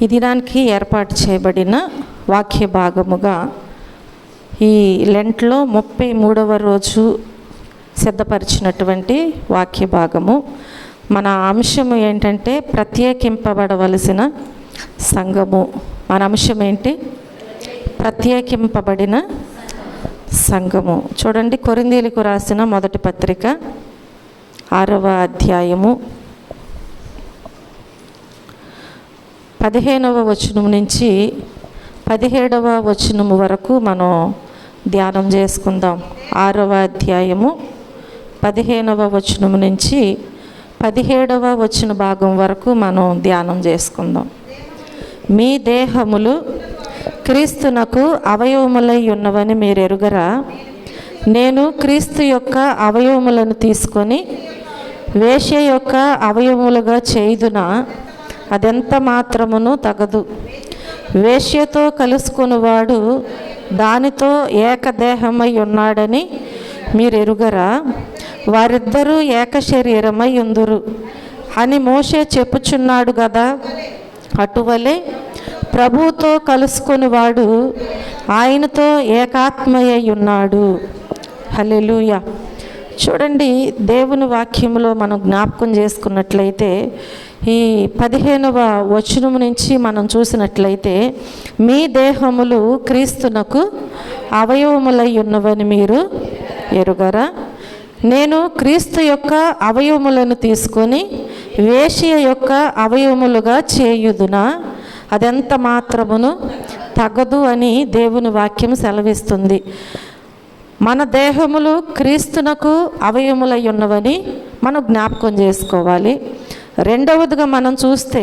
ఈ దినానికి ఏర్పాటు చేయబడిన వాక్య భాగముగా ఈ లెంట్లో 33వ రోజు సిద్ధపరిచినటువంటి వాక్య భాగము. మన అంశము ఏంటంటే ప్రత్యేకింపబడవలసిన సంఘము. మన అంశం ఏంటి? ప్రత్యేకింపబడిన సంఘము. చూడండి, కొరింథీయులకు రాసిన మొదటి పత్రిక 6వ అధ్యాయము 15వ వచనం నుంచి 17వ వచనం వరకు మనం ధ్యానం చేసుకుందాం. 6వ అధ్యాయము 15వ వచనం నుంచి 17వ వచన భాగం వరకు మనం ధ్యానం చేసుకుందాం. మీ దేహములు క్రీస్తునకు అవయవములై ఉన్నవని మీరు ఎరుగరా? నేను క్రీస్తు యొక్క అవయవములను తీసుకొని వేశ్య యొక్క అవయవములుగా చేయుదునా? అదెంత మాత్రమును తగదు. వేశ్యతో కలుసుకునివాడు దానితో ఏకదేహమై ఉన్నాడని మీరు ఎరుగరా? వారిద్దరూ ఏక శరీరమై ఉందురు అని మోషే చెప్పుచున్నాడు కదా. అటువలే ప్రభువుతో కలుసుకునివాడు ఆయనతో ఏకాత్మయ్య ఉన్నాడు. హల్లెలూయా. చూడండి, దేవుని వాక్యంలో మనం జ్ఞాపకం చేసుకున్నట్లయితే ఈ 15వ వచనం నుంచి మనం చూసినట్లయితే, మీ దేహములు క్రీస్తునకు అవయవములై ఉన్నవని మీరు ఎరుగరా? నేను క్రీస్తు యొక్క అవయవములను తీసుకొని వేశ్య యొక్క అవయవములుగా చేయుదునా? అదెంత మాత్రమును తగదు అని దేవుని వాక్యం సెలవిస్తుంది. మన దేహములు క్రీస్తునకు అవయవములై ఉన్నవని మనం జ్ఞాపకం చేసుకోవాలి. రెండవదిగా మనం చూస్తే,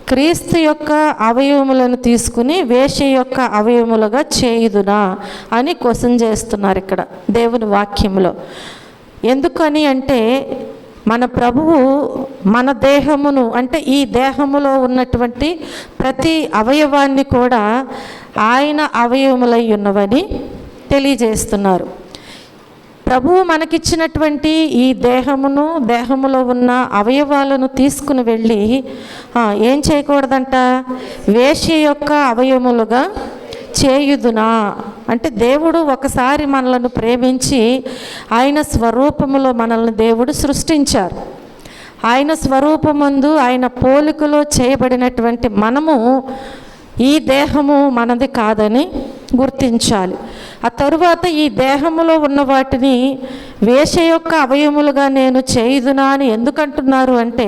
క్రీస్తు యొక్క అవయవములను తీసుకుని వేశ్య యొక్క అవయవములుగా చేయుదునా అని క్వశ్చన్ చేస్తున్నారు ఇక్కడ దేవుని వాక్యంలో. ఎందుకని అంటే, మన ప్రభువు మన దేహమును అంటే ఈ దేహములో ఉన్నటువంటి ప్రతి అవయవాన్ని కూడా ఆయన అవయవములై ఉన్నవని తెలియజేస్తున్నారు. ప్రభువు మనకిచ్చినటువంటి ఈ దేహములో ఉన్న అవయవాలను తీసుకుని వెళ్ళి ఏం చేయకూడదంట? వేశ్య యొక్క అవయవములుగా చేయుదునా అంటే, దేవుడు ఒకసారి మనలను ప్రేమించి ఆయన స్వరూపములో మనల్ని దేవుడు సృష్టించారు. ఆయన స్వరూపమందు ఆయన పోలికలో చేయబడినటువంటి మనము ఈ దేహము మనది కాదని గుర్తించాలి. ఆ తరువాత ఈ దేహములో ఉన్న వాటిని వేశ్య యొక్క అవయవములుగా నేను చేయుదునా అని ఎందుకంటున్నారు అంటే,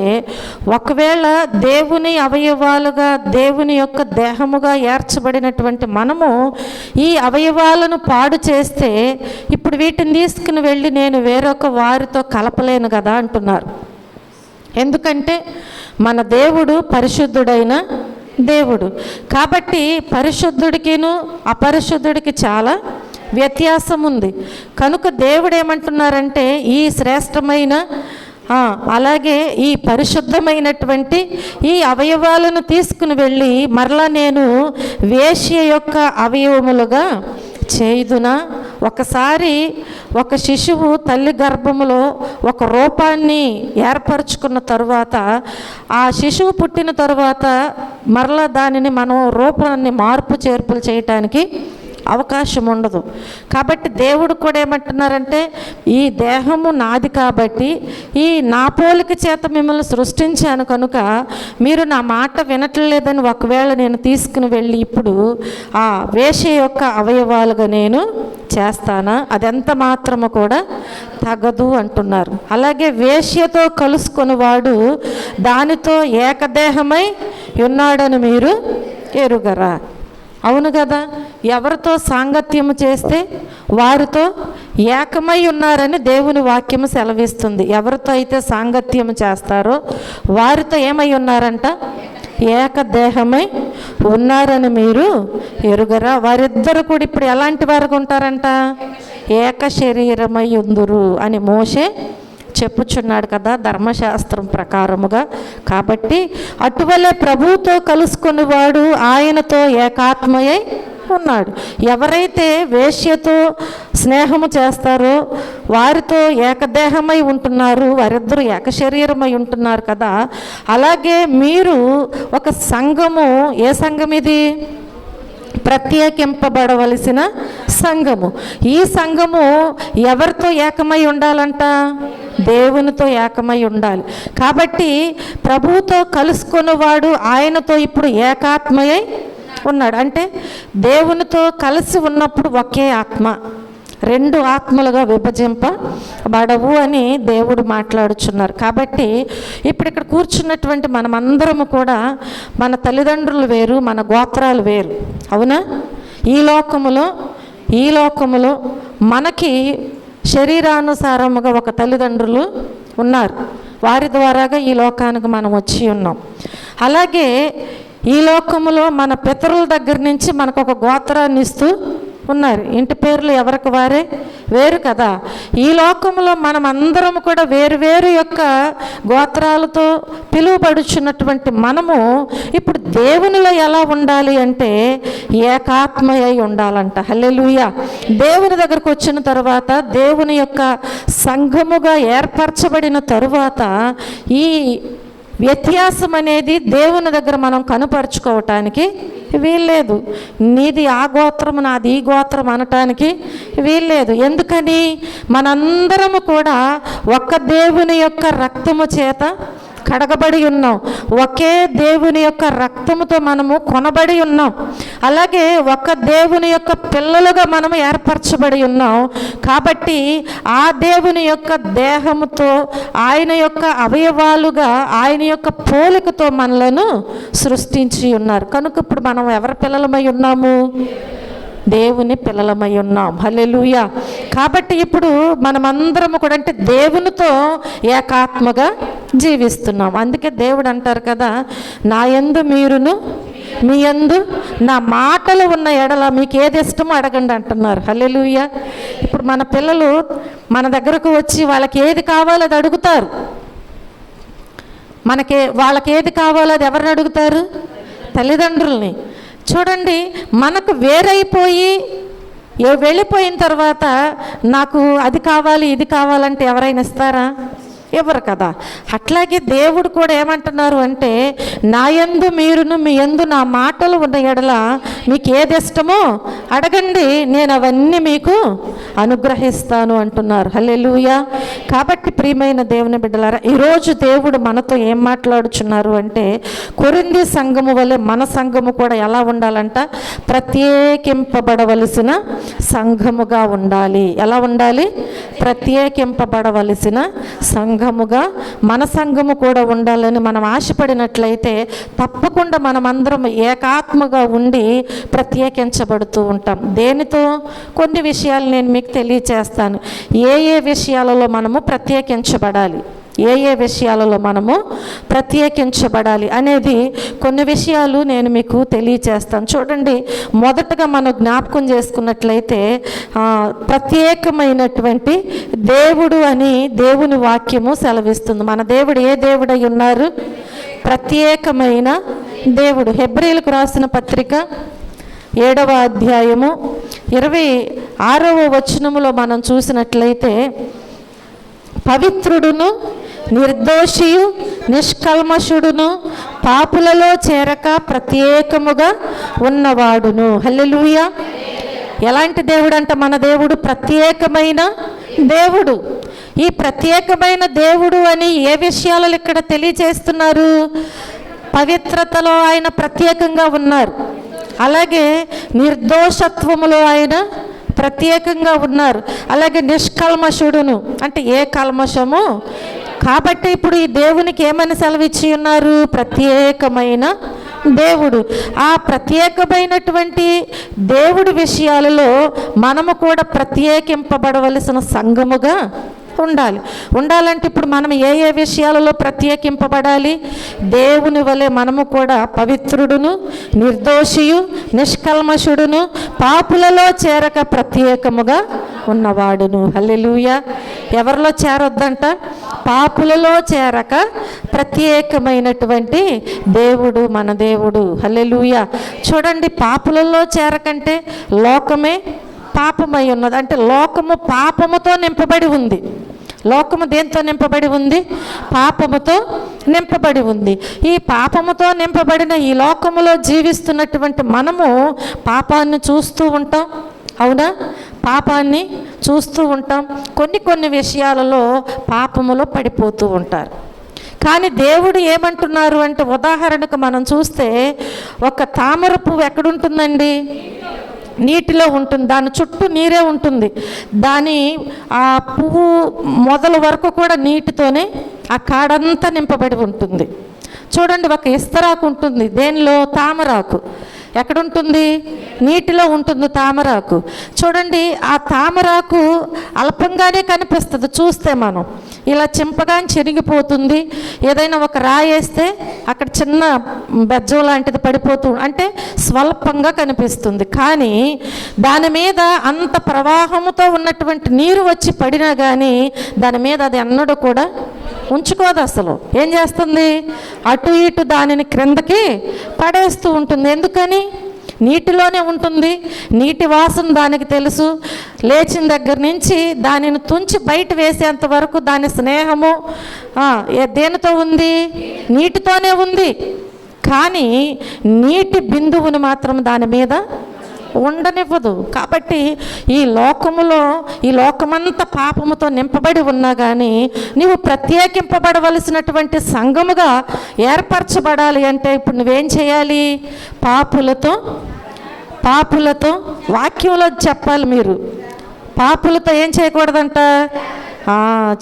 ఒకవేళ దేవుని అవయవాలుగా దేవుని యొక్క దేహముగా ఏర్చబడినటువంటి మనము ఈ అవయవాలను పాడు చేస్తే ఇప్పుడు వీటిని తీసుకుని వెళ్ళి నేను వేరొక వారితో కలపలేను కదా అంటున్నారు. ఎందుకంటే మన దేవుడు పరిశుద్ధుడైన దేవుడు కాబట్టి పరిశుద్ధుడికిను అపరిశుద్ధుడికి చాలా వ్యత్యాసం ఉంది. కనుక దేవుడు ఏమంటున్నారంటే, ఈ శ్రేష్టమైన అలాగే ఈ పరిశుద్ధమైనటువంటి ఈ అవయవాలను తీసుకుని వెళ్ళి మరలా నేను వేశ్య యొక్క అవయవములుగా చేయుదునా? ఒకసారి ఒక శిశువు తల్లి గర్భములో ఒక రూపాన్ని ఏర్పరచుకున్న తరువాత, ఆ శిశువు పుట్టిన తరువాత మరలా దానిని మనం రూపాన్ని మార్పు చేర్పులు చేయటానికి అవకాశం ఉండదు. కాబట్టి దేవుడు కూడా ఏమంటున్నారంటే, ఈ దేహము నాది కాబట్టి ఈ నా పోలిక చేత మిమ్మల్ని సృష్టించాను కనుక మీరు నా మాట వినట్లేదని ఒకవేళ నేను తీసుకుని వెళ్ళి ఇప్పుడు ఆ వేశ్య యొక్క అవయవాలుగా నేను చేస్తానా? అదెంత మాత్రము కూడా తగదు అంటున్నారు. అలాగే వేశ్యతో కలుసుకొని వాడు దానితో ఏకదేహమై ఉన్నాడని మీరు ఎరుగరా? అవును కదా. ఎవరితో సాంగత్యము చేస్తే వారితో ఏకమై ఉన్నారని దేవుని వాక్యము సెలవిస్తుంది. ఎవరితో అయితే సాంగత్యము చేస్తారో వారితో ఏమై ఉన్నారంట? ఏకదేహమై ఉన్నారని మీరు ఎరుగరా? వారిద్దరు కూడా ఇప్పుడు ఎలాంటి వారుగా ఉంటారంట? ఏక శరీరమై ఉందురు అని మోషే చెప్పుచున్నాడు కదా ధర్మశాస్త్రం ప్రకారముగా. కాబట్టి అటువలే ప్రభువుతో కలుసుకునేవాడు ఆయనతో ఏకాత్మయై ఉన్నాడు. ఎవరైతే వేశ్యతో స్నేహము చేస్తారో వారితో ఏకదేహమై ఉంటున్నారు, వారిద్దరూ ఏక శరీరమై ఉంటున్నారు కదా. అలాగే మీరు ఒక సంఘము, ఏ సంఘం ఇది? ప్రత్యేకింపబడవలసిన సంఘము. ఈ సంఘము ఎవరితో ఏకమై ఉండాలంట? దేవునితో ఏకమై ఉండాలి. కాబట్టి ప్రభువుతో కలుసుకున్నవాడు ఆయనతో ఇప్పుడు ఏకాత్మయై ఉన్నాడు. అంటే దేవునితో కలిసి ఉన్నప్పుడు ఒకే ఆత్మ, రెండు ఆత్మలుగా విభజింపబడవు అని దేవుడు మాట్లాడుచున్నారు. కాబట్టి ఇప్పుడు ఇక్కడ కూర్చున్నటువంటి మనమందరము కూడా మన తల్లిదండ్రులు వేరు, మన గోత్రాలు వేరు, అవునా? ఈ లోకములో మనకి శరీరానుసారముగా ఒక తల్లిదండ్రులు ఉన్నారు, వారి ద్వారాగా ఈ లోకానికి మనం వచ్చి ఉన్నాం. అలాగే ఈ లోకములో మన పితరుల దగ్గర నుంచి మనకు ఒక గోత్రాన్ని ఇస్తూ ఉన్నారు. ఇంటి పేర్లు ఎవరికి వారే వేరు కదా. ఈ లోకంలో మనం అందరం కూడా వేరు వేరు యొక్క గోత్రాలతో పిలువబడుచున్నటువంటి మనము ఇప్పుడు దేవునిలో ఎలా ఉండాలి అంటే ఏకాత్మయై ఉండాలంట. హల్లెలూయా. దేవుని దగ్గరకు వచ్చిన తర్వాత, దేవుని యొక్క సంఘముగా ఏర్పరచబడిన తరువాత ఈ వ్యత్యాసం అనేది దేవుని దగ్గర మనం కనుపరుచుకోవటానికి వీల్లేదు. నీది ఆ గోత్రం, నాది ఈ గోత్రం అనటానికి వీల్లేదు. ఎందుకని? మనందరము కూడా ఒక్క దేవుని యొక్క రక్తము చేత కడగబడి ఉన్నాం, ఒకే దేవుని యొక్క రక్తముతో మనము కొనబడి ఉన్నాం. అలాగే ఒక దేవుని యొక్క పిల్లలుగా మనము ఏర్పరచబడి ఉన్నాం. కాబట్టి ఆ దేవుని యొక్క దేహముతో, ఆయన యొక్క అవయవాలుగా, ఆయన యొక్క పోలికతో మనలను సృష్టించి ఉన్నారు. కనుక ఇప్పుడు మనం ఎవరి పిల్లలమై ఉన్నాము? దేవుని పిల్లలమై ఉన్నాం. హల్లెలూయా. కాబట్టి ఇప్పుడు మనమందరము కూడా అంటే దేవునితో ఏకాత్మగా జీవిస్తున్నాం. అందుకే దేవుడు అంటారు కదా, నా యందు మీరును మీ యందు నా మాటలు ఉన్న ఎడల మీకు ఏది ఇష్టమో అడగండి అంటున్నారు. హల్లెలూయా. ఇప్పుడు మన పిల్లలు మన దగ్గరకు వచ్చి వాళ్ళకి ఏది కావాలో అది అడుగుతారు. వాళ్ళకి ఏది కావాలో అది ఎవరిని అడుగుతారు? తల్లిదండ్రుల్ని. చూడండి, మనకు వేరైపోయి వెళ్ళిపోయిన తర్వాత నాకు అది కావాలి ఇది కావాలంటే ఎవరైనా ఇస్తారా? ఎవరు కదా. అట్లాగే దేవుడు కూడా ఏమంటున్నారు అంటే, నా యందు మీరును మీ యందు నా మాటలు ఉన్న ఎడల మీకు ఏది ఇష్టమో అడగండి, నేను అవన్నీ మీకు అనుగ్రహిస్తాను అంటున్నారు. హల్లెలూయా. కాబట్టి ప్రియమైన దేవుని బిడ్డలారా, ఈరోజు దేవుడు మనతో ఏం మాట్లాడుచున్నారు అంటే, కొరింథీ సంఘము వలె మన సంఘము కూడా ఎలా ఉండాలంట? ప్రత్యేకింపబడవలసిన సంఘముగా ఉండాలి. ఎలా ఉండాలి? ప్రత్యేకింపబడవలసిన సంఘముగా మన సంఘము కూడా ఉండాలని మనం ఆశపడినట్లయితే తప్పకుండా మనమందరం ఏకాత్మగా ఉండి ప్రత్యేకించబడుతూ ఉంటాం. దేనితో? కొన్ని విషయాలు నేను మీకు తెలియచేస్తాను. ఏ విషయాలలో మనము ప్రత్యేకించబడాలి, ఏ విషయాలలో మనము ప్రత్యేకించబడాలి అనేది కొన్ని విషయాలు నేను మీకు తెలియచేస్తాను. చూడండి, మొదటగా మనం జ్ఞాపకం చేసుకున్నట్లయితే ప్రత్యేకమైనటువంటి దేవుడు అని దేవుని వాక్యము సెలవిస్తుంది. మన దేవుడు ఏ దేవుడై ఉన్నారు? ప్రత్యేకమైన దేవుడు. హెబ్రీయులకు రాసిన పత్రిక 7వ అధ్యాయము 26వ వచనములో మనం చూసినట్లయితే, పవిత్రుడును నిర్దోషియు నిష్కల్మషుడును పాపులలో చేరక ప్రత్యేకముగా ఉన్నవాడును. హల్లెలూయా. ఎలాంటి దేవుడు అంట మన దేవుడు? ప్రత్యేకమైన దేవుడు. ఈ ప్రత్యేకమైన దేవుడు అని ఏ విషయాలలో ఇక్కడ తెలియజేస్తున్నారు? పవిత్రతలో ఆయన ప్రత్యేకంగా ఉన్నారు. అలాగే నిర్దోషత్వములో ఆయన ప్రత్యేకంగా ఉన్నారు. అలాగే నిష్కల్మషుడును అంటే ఏ కల్మషము. కాబట్టి ఇప్పుడు ఈ దేవునికి ఏమని సెలవిచ్చి ఉన్నారు? ప్రత్యేకమైన దేవుడు. ఆ ప్రత్యేకమైనటువంటి దేవుడి విషయాలలో మనము కూడా ప్రత్యేకింపబడవలసిన సంఘముగా ఉండాలంటే ఇప్పుడు మనం ఏ విషయాలలో ప్రత్యేకింపబడాలి? దేవుని వలె మనము కూడా పవిత్రుడును నిర్దోషియు నిష్కల్మషుడును పాపులలో చేరక ప్రత్యేకముగా ఉన్నవాడును. హల్లెలూయా. ఎవరిలో చేరొద్దంట? పాపులలో చేరక ప్రత్యేకమైనటువంటి దేవుడు మన దేవుడు. హల్లెలూయా. చూడండి, పాపులలో చేరకంటే లోకమే పాపమై ఉన్నది. అంటే లోకము పాపముతో నింపబడి ఉంది. లోకము దేంతో నింపబడి ఉంది? పాపముతో నింపబడి ఉంది. ఈ పాపముతో నింపబడిన ఈ లోకములో జీవిస్తున్నటువంటి మనము పాపాన్ని చూస్తూ ఉంటాం. అవునా? పాపాన్ని చూస్తూ ఉంటాం. కొన్ని విషయాలలో పాపములో పడిపోతూ ఉంటారు. కానీ దేవుడు ఏమంటున్నారు అంటే, ఉదాహరణకు మనం చూస్తే ఒక తామర పువ్వు ఎక్కడుంటుందండి? నీటిలో ఉంటుంది. దాని చుట్టూ నీరే ఉంటుంది. దాని ఆ పువ్వు మొదల వరకు కూడా నీటితోనే ఆ కాడంతా నింపబడి ఉంటుంది. చూడండి, ఒక ఇస్తరాకు ఉంటుంది. దేనిలో? తామరాకు. ఎక్కడుంటుంది? నీటిలో ఉంటుంది తామరాకు. చూడండి, ఆ తామరాకు అల్పంగానే కనిపిస్తుంది చూస్తే. మనం ఇలా చింపగానే చెరిగిపోతుంది. ఏదైనా ఒక రాయేస్తే అక్కడ చిన్న బెజ్జం లాంటిది పడిపోతూ, అంటే స్వల్పంగా కనిపిస్తుంది. కానీ దాని మీద అంత ప్రవాహముతో ఉన్నటువంటి నీరు వచ్చి పడినా కానీ దాని మీద అది ఎన్నడూ కూడా ఉంచుకోదు. అసలు ఏం చేస్తుంది? అటు ఇటు దానిని క్రిందకి పడేస్తూ ఉంటుంది. ఎందుకని? నీటిలోనే ఉంటుంది. నీటి వాసన దానికి తెలుసు. లేచిన దగ్గర నుంచి దానిని తుంచి బయట వేసేంత వరకు దాని స్నేహము దేనితో ఉంది? నీటితోనే ఉంది. కానీ నీటి బిందువుని మాత్రం దాని మీద ఉండనివ్వదు. కాబట్టి ఈ లోకమంతా పాపముతో నింపబడి ఉన్నా కానీ నీవు ప్రత్యేకింపబడవలసినటువంటి సంఘముగా ఏర్పరచబడాలి అంటే ఇప్పుడు నువ్వేం చేయాలి? పాపులతో వాక్యంలో చెప్పాలి. మీరు పాపులతో ఏం చేయకూడదంట?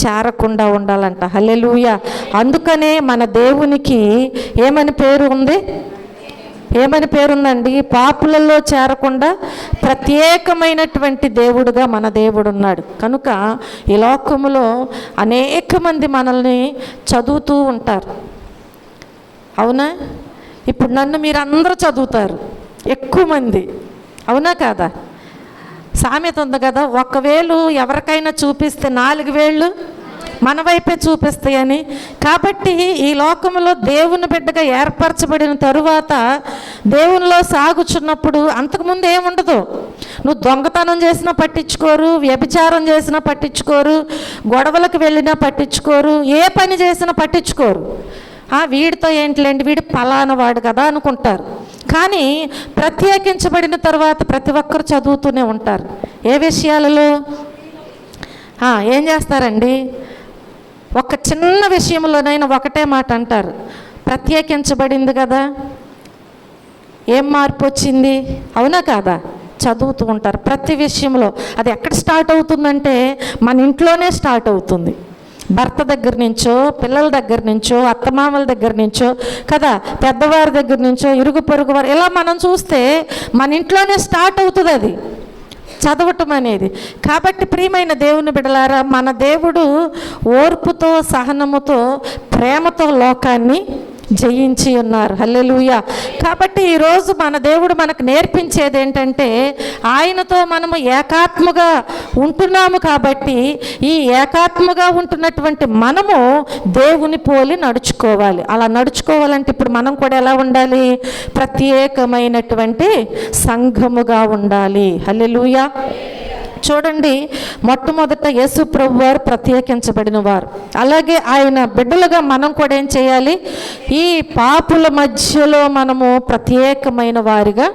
చేరకుండా ఉండాలంట. హల్లెలూయా. అందుకనే మన దేవునికి ఏమని పేరు ఉంది? ఏమని పేరుందండి? పాపులలో చేరకుండా ప్రత్యేకమైనటువంటి దేవుడుగా మన దేవుడు ఉన్నాడు. కనుక ఈ లోకములో అనేక మంది మనల్ని చదువుతూ ఉంటారు. అవునా? ఇప్పుడు నన్ను మీరు అందరూ చదువుతారు, ఎక్కువ మంది. అవునా కాదా? సామెత ఉంది కదా, 1 వేలు ఎవరికైనా చూపిస్తే 4 వేళ్ళు మన వైపే చూపిస్తాయని. కాబట్టి ఈ లోకంలో దేవుని బిడ్డగా ఏర్పరచబడిన తరువాత దేవునిలో సాగుచున్నప్పుడు అంతకుముందు ఏముండదు. నువ్వు దొంగతనం చేసినా పట్టించుకోరు, వ్యభిచారం చేసినా పట్టించుకోరు, గొడవలకు వెళ్ళినా పట్టించుకోరు, ఏ పని చేసినా పట్టించుకోరు. వీడితో ఏంటిలేండి, వీడు పలానా వాడు కదా అనుకుంటారు. కానీ ప్రత్యేకించబడిన తర్వాత ప్రతి ఒక్కరు చదువుతూనే ఉంటారు. ఏ విషయాలలో? ఏం చేస్తారండి? ఒక చిన్న విషయంలోనైనా ఒకటే మాట అంటారు, ప్రత్యేకించబడింది కదా, ఏం మార్పు వచ్చింది? అవునా కాదా? చదువుతూ ఉంటారు ప్రతి విషయంలో. అది ఎక్కడ స్టార్ట్ అవుతుందంటే మన ఇంట్లోనే స్టార్ట్ అవుతుంది. భర్త దగ్గర నుంచో, పిల్లల దగ్గర నుంచో, అత్తమామల దగ్గర నుంచో కదా, పెద్దవారి దగ్గర నుంచో, ఇరుగు పొరుగు వారు, ఇలా మనం చూస్తే మన ఇంట్లోనే స్టార్ట్ అవుతుంది అది చదవటం అనేది. కాబట్టి ప్రియమైన దేవుని బిడ్డలారా, మన దేవుడు ఓర్పుతో, సహనముతో, ప్రేమతో లోకాన్ని జయించి ఉన్నారు. హల్లెలూయా. కాబట్టి ఈరోజు మన దేవుడు మనకు నేర్పించేది ఏంటంటే, ఆయనతో మనము ఏకాత్మగా ఉంటున్నాము. కాబట్టి ఈ ఏకాత్మగా ఉంటున్నటువంటి మనము దేవుని పోలి నడుచుకోవాలి. అలా నడుచుకోవాలంటే ఇప్పుడు మనం కూడా ఎలా ఉండాలి? ప్రత్యేకమైనటువంటి సంఘముగా ఉండాలి. హల్లెలూయా. చూడండి, మొట్టమొదట యేసు ప్రభు వారు ప్రత్యేకించబడిన వారు. అలాగే ఆయన బిడ్డలుగా మనం కూడా ఏం చేయాలి? ఈ పాపుల మధ్యలో మనము ప్రత్యేకమైన వారిగా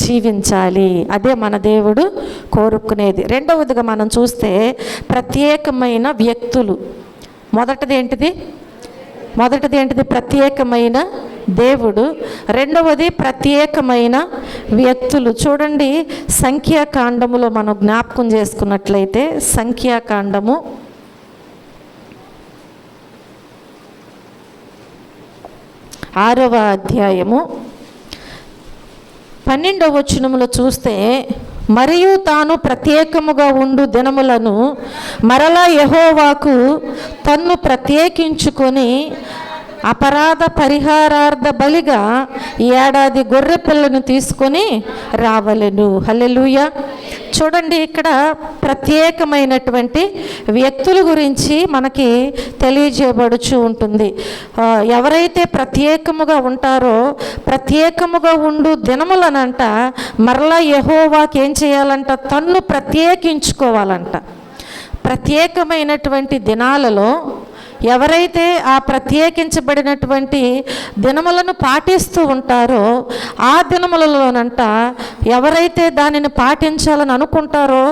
జీవించాలి. అదే మన దేవుడు కోరుకునేది. రెండవదిగా మనం చూస్తే ప్రత్యేకమైన వ్యక్తులు. మొదటిది ఏంటిది? ప్రత్యేకమైన దేవుడు. రెండవది ప్రత్యేకమైన వ్యక్తులు. చూడండి, సంఖ్యాకాండములో మనం జ్ఞాపకం చేసుకున్నట్లయితే, సంఖ్యాకాండము 6వ అధ్యాయము 12వ వచనములో చూస్తే, మరియు తాను ప్రత్యేకముగా ఉండు దినములను మరలా యెహోవాకు తన్ను ప్రత్యేకించుకొని అపరాధ పరిహారార్థ బలిగా ఏడాది గొర్రె పిల్లను తీసుకొని రావలెను. హల్లెలూయా. చూడండి, ఇక్కడ ప్రత్యేకమైనటువంటి వ్యక్తుల గురించి మనకి తెలియజేయబడుచు ఉంటుంది. ఎవరైతే ప్రత్యేకముగా ఉంటారో, ప్రత్యేకముగా ఉండు దినములనంట మరలా యెహోవాకి ఏం చేయాలంట? తన్ను ప్రత్యేకించుకోవాలంట. ప్రత్యేకమైనటువంటి దినాలలో ఎవరైతే ఆ ప్రత్యేకించబడినటువంటి దినములను పాటిస్తూ ఉంటారో, ఆ దినములలోనంట ఎవరైతే దానిని పాటించాలని అనుకుంటారో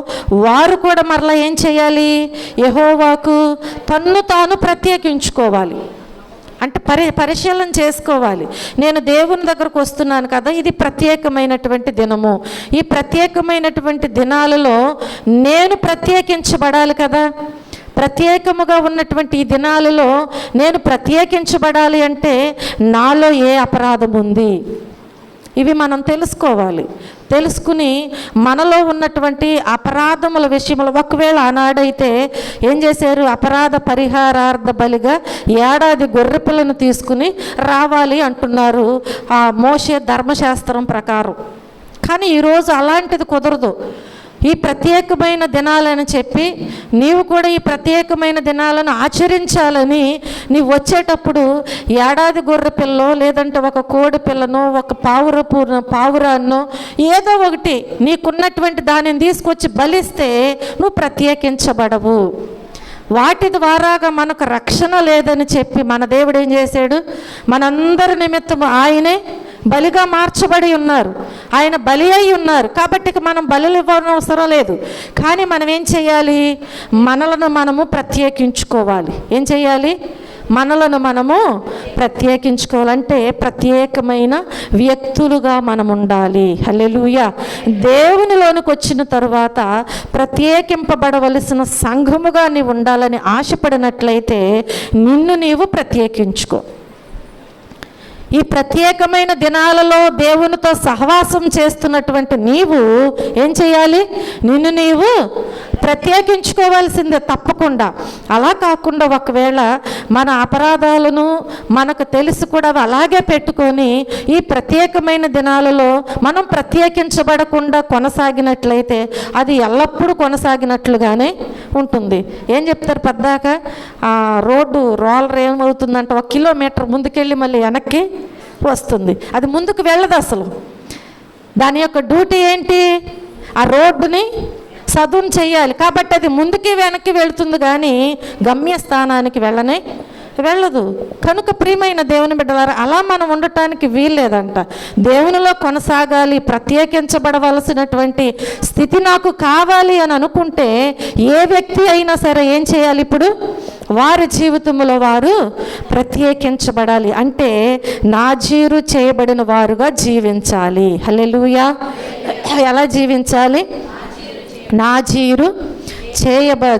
వారు కూడా మరలా ఏం చేయాలి? యెహోవాకు తన్ను తాను ప్రత్యేకించుకోవాలి. అంటే పరిశీలన చేసుకోవాలి. నేను దేవుని దగ్గరకు వస్తున్నాను కదా, ఇది ప్రత్యేకమైనటువంటి దినము. ఈ ప్రత్యేకమైనటువంటి దినాలలో నేను ప్రత్యేకించబడాలి కదా. ప్రత్యేకముగా ఉన్నటువంటి ఈ దినాలలో నేను ప్రత్యేకించబడాలి అంటే నాలో ఏ అపరాధం ఉంది? ఇవి మనం తెలుసుకోవాలి. తెలుసుకుని మనలో ఉన్నటువంటి అపరాధముల విషయంలో, ఒకవేళ ఆనాడైతే ఏం చేశారు? అపరాధ పరిహారార్థ బలిగా ఏడాది గొర్రెపిల్లను తీసుకుని రావాలి అంటున్నారు ఆ మోషే ధర్మశాస్త్రం ప్రకారం. కానీ ఈరోజు అలాంటిది కుదరదు. ఈ ప్రత్యేకమైన దినాలని చెప్పి నీవు కూడా ఈ ప్రత్యేకమైన దినాలను ఆచరించాలని నీవు వచ్చేటప్పుడు ఏడాది గొర్రె పిల్లో, లేదంటే ఒక కోడి పిల్లను, ఒక పావురాన్నో ఏదో ఒకటి నీకున్నటువంటి దానిని తీసుకొచ్చి బలిస్తే నువ్వు ప్రత్యేకించబడవు. వాటి ద్వారాగా మనకు రక్షణ లేదని చెప్పి మన దేవుడు ఏం చేశాడు? మనందరి నిమిత్తము ఆయనే బలిగా మార్చబడి ఉన్నారు. ఆయన బలి అయి ఉన్నారు కాబట్టి మనం బలులు ఇవ్వనవసరం లేదు. కానీ మనం ఏం చేయాలి? మనలను మనము ప్రత్యేకించుకోవాలి. ఏం చేయాలి? మనలను మనము ప్రత్యేకించుకోవాలంటే ప్రత్యేకమైన వ్యక్తులుగా మనం ఉండాలి. హల్లెలూయా. దేవునిలోనికి వచ్చిన తరువాత ప్రత్యేకింపబడవలసిన సంఘముగా నీవు ఉండాలని ఆశపడినట్లయితే నిన్ను నీవు ప్రత్యేకించుకో. ఈ ప్రత్యేకమైన దినాలలో దేవునితో సహవాసం చేస్తున్నటువంటి నీవు ఏం చేయాలి? నిన్ను నీవు ప్రత్యేకించుకోవాల్సిందే తప్పకుండా. అలా కాకుండా ఒకవేళ మన అపరాధాలను మనకు తెలిసి కూడా అలాగే పెట్టుకొని ఈ ప్రత్యేకమైన దినాలలో మనం ప్రత్యేకించబడకుండా కొనసాగినట్లయితే అది ఎల్లప్పుడూ కొనసాగినట్లుగానే ఉంటుంది. ఏం చెప్తారు పద్దాక? రోలర్ ఏమవుతుందంటే 1 కిలోమీటర్ ముందుకెళ్ళి మళ్ళీ వెనక్కి వస్తుంది. అది ముందుకు వెళ్ళదు అసలు. దాని యొక్క డ్యూటీ ఏంటి? ఆ రోడ్డుని సదును చేయాలి. కాబట్టి అది ముందుకి వెనక్కి వెళుతుంది కానీ గమ్యస్థానానికి వెళ్ళదు. కనుక ప్రియమైన దేవుని బిడ్డలారా, అలా మనం ఉండటానికి వీల్లేదంట. దేవునిలో కొనసాగాలి, ప్రత్యేకించబడవలసినటువంటి స్థితి నాకు కావాలి అని అనుకుంటే ఏ వ్యక్తి అయినా సరే ఏం చేయాలి? ఇప్పుడు వారి జీవితంలో వారు ప్రత్యేకించబడాలి. అంటే నాజీరు చేయబడిన వారుగా జీవించాలి. హల్లెలూయా. ఎలా జీవించాలి? నాజీరు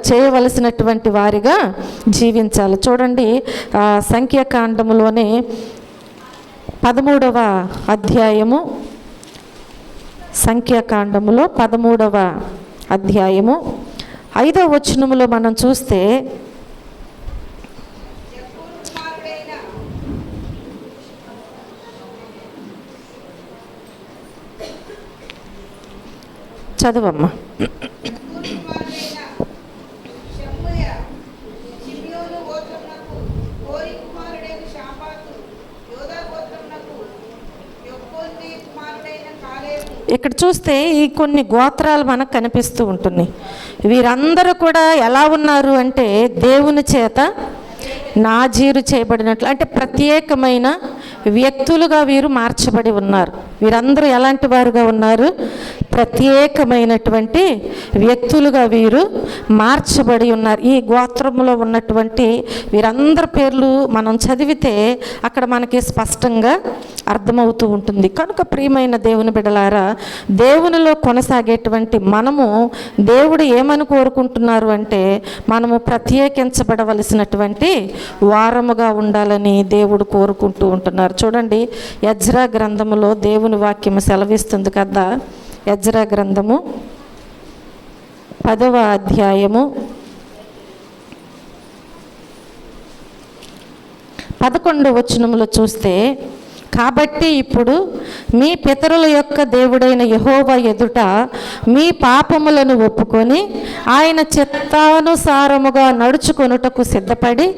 చేయవలసినటువంటి వారిగా జీవించాలి. చూడండి, సంఖ్యాకాండములోనే 13వ అధ్యాయము, సంఖ్యాకాండములో 13వ అధ్యాయము 5వ వచనములో మనం చూస్తే, చదువమ్మా. ఇక్కడ చూస్తే ఈ కొన్ని గోత్రాలు మనకు కనిపిస్తూ ఉంటుంది. వీరందరూ కూడా ఎలా ఉన్నారు అంటే దేవుని చేత నాజీరు చేయబడినట్లు, అంటే ప్రత్యేకమైన వ్యక్తులుగా వీరు మార్చబడి ఉన్నారు. వీరందరూ ఎలాంటి వారుగా ఉన్నారు? ప్రత్యేకమైనటువంటి వ్యక్తులుగా వీరు మార్చబడి ఉన్నారు. ఈ గోత్రంలో ఉన్నటువంటి వీరందరి పేర్లు మనం చదివితే అక్కడ మనకి స్పష్టంగా అర్థమవుతూ ఉంటుంది. కనుక ప్రియమైన దేవుని బిడ్డలారా, దేవునిలో కొనసాగేటువంటి మనము దేవుడు ఏమని కోరుకుంటున్నారు అంటే మనము ప్రత్యేకించబడవలసినటువంటి వారముగా ఉండాలని దేవుడు కోరుకుంటూ ఉంటున్నారు. చూడండి, ఎజ్రా గ్రంథములో దేవుని వాక్యము సెలవిస్తుంది కదా. ఎజ్రా గ్రంథము 10వ అధ్యాయము 11వ వచనములో చూస్తే, కాబట్టి ఇప్పుడు మీ పితరుల యొక్క దేవుడైన యెహోవా ఎదుట మీ పాపములను ఒప్పుకొని ఆయన చిత్తానుసారముగా నడుచుకొనుటకు సిద్ధపడి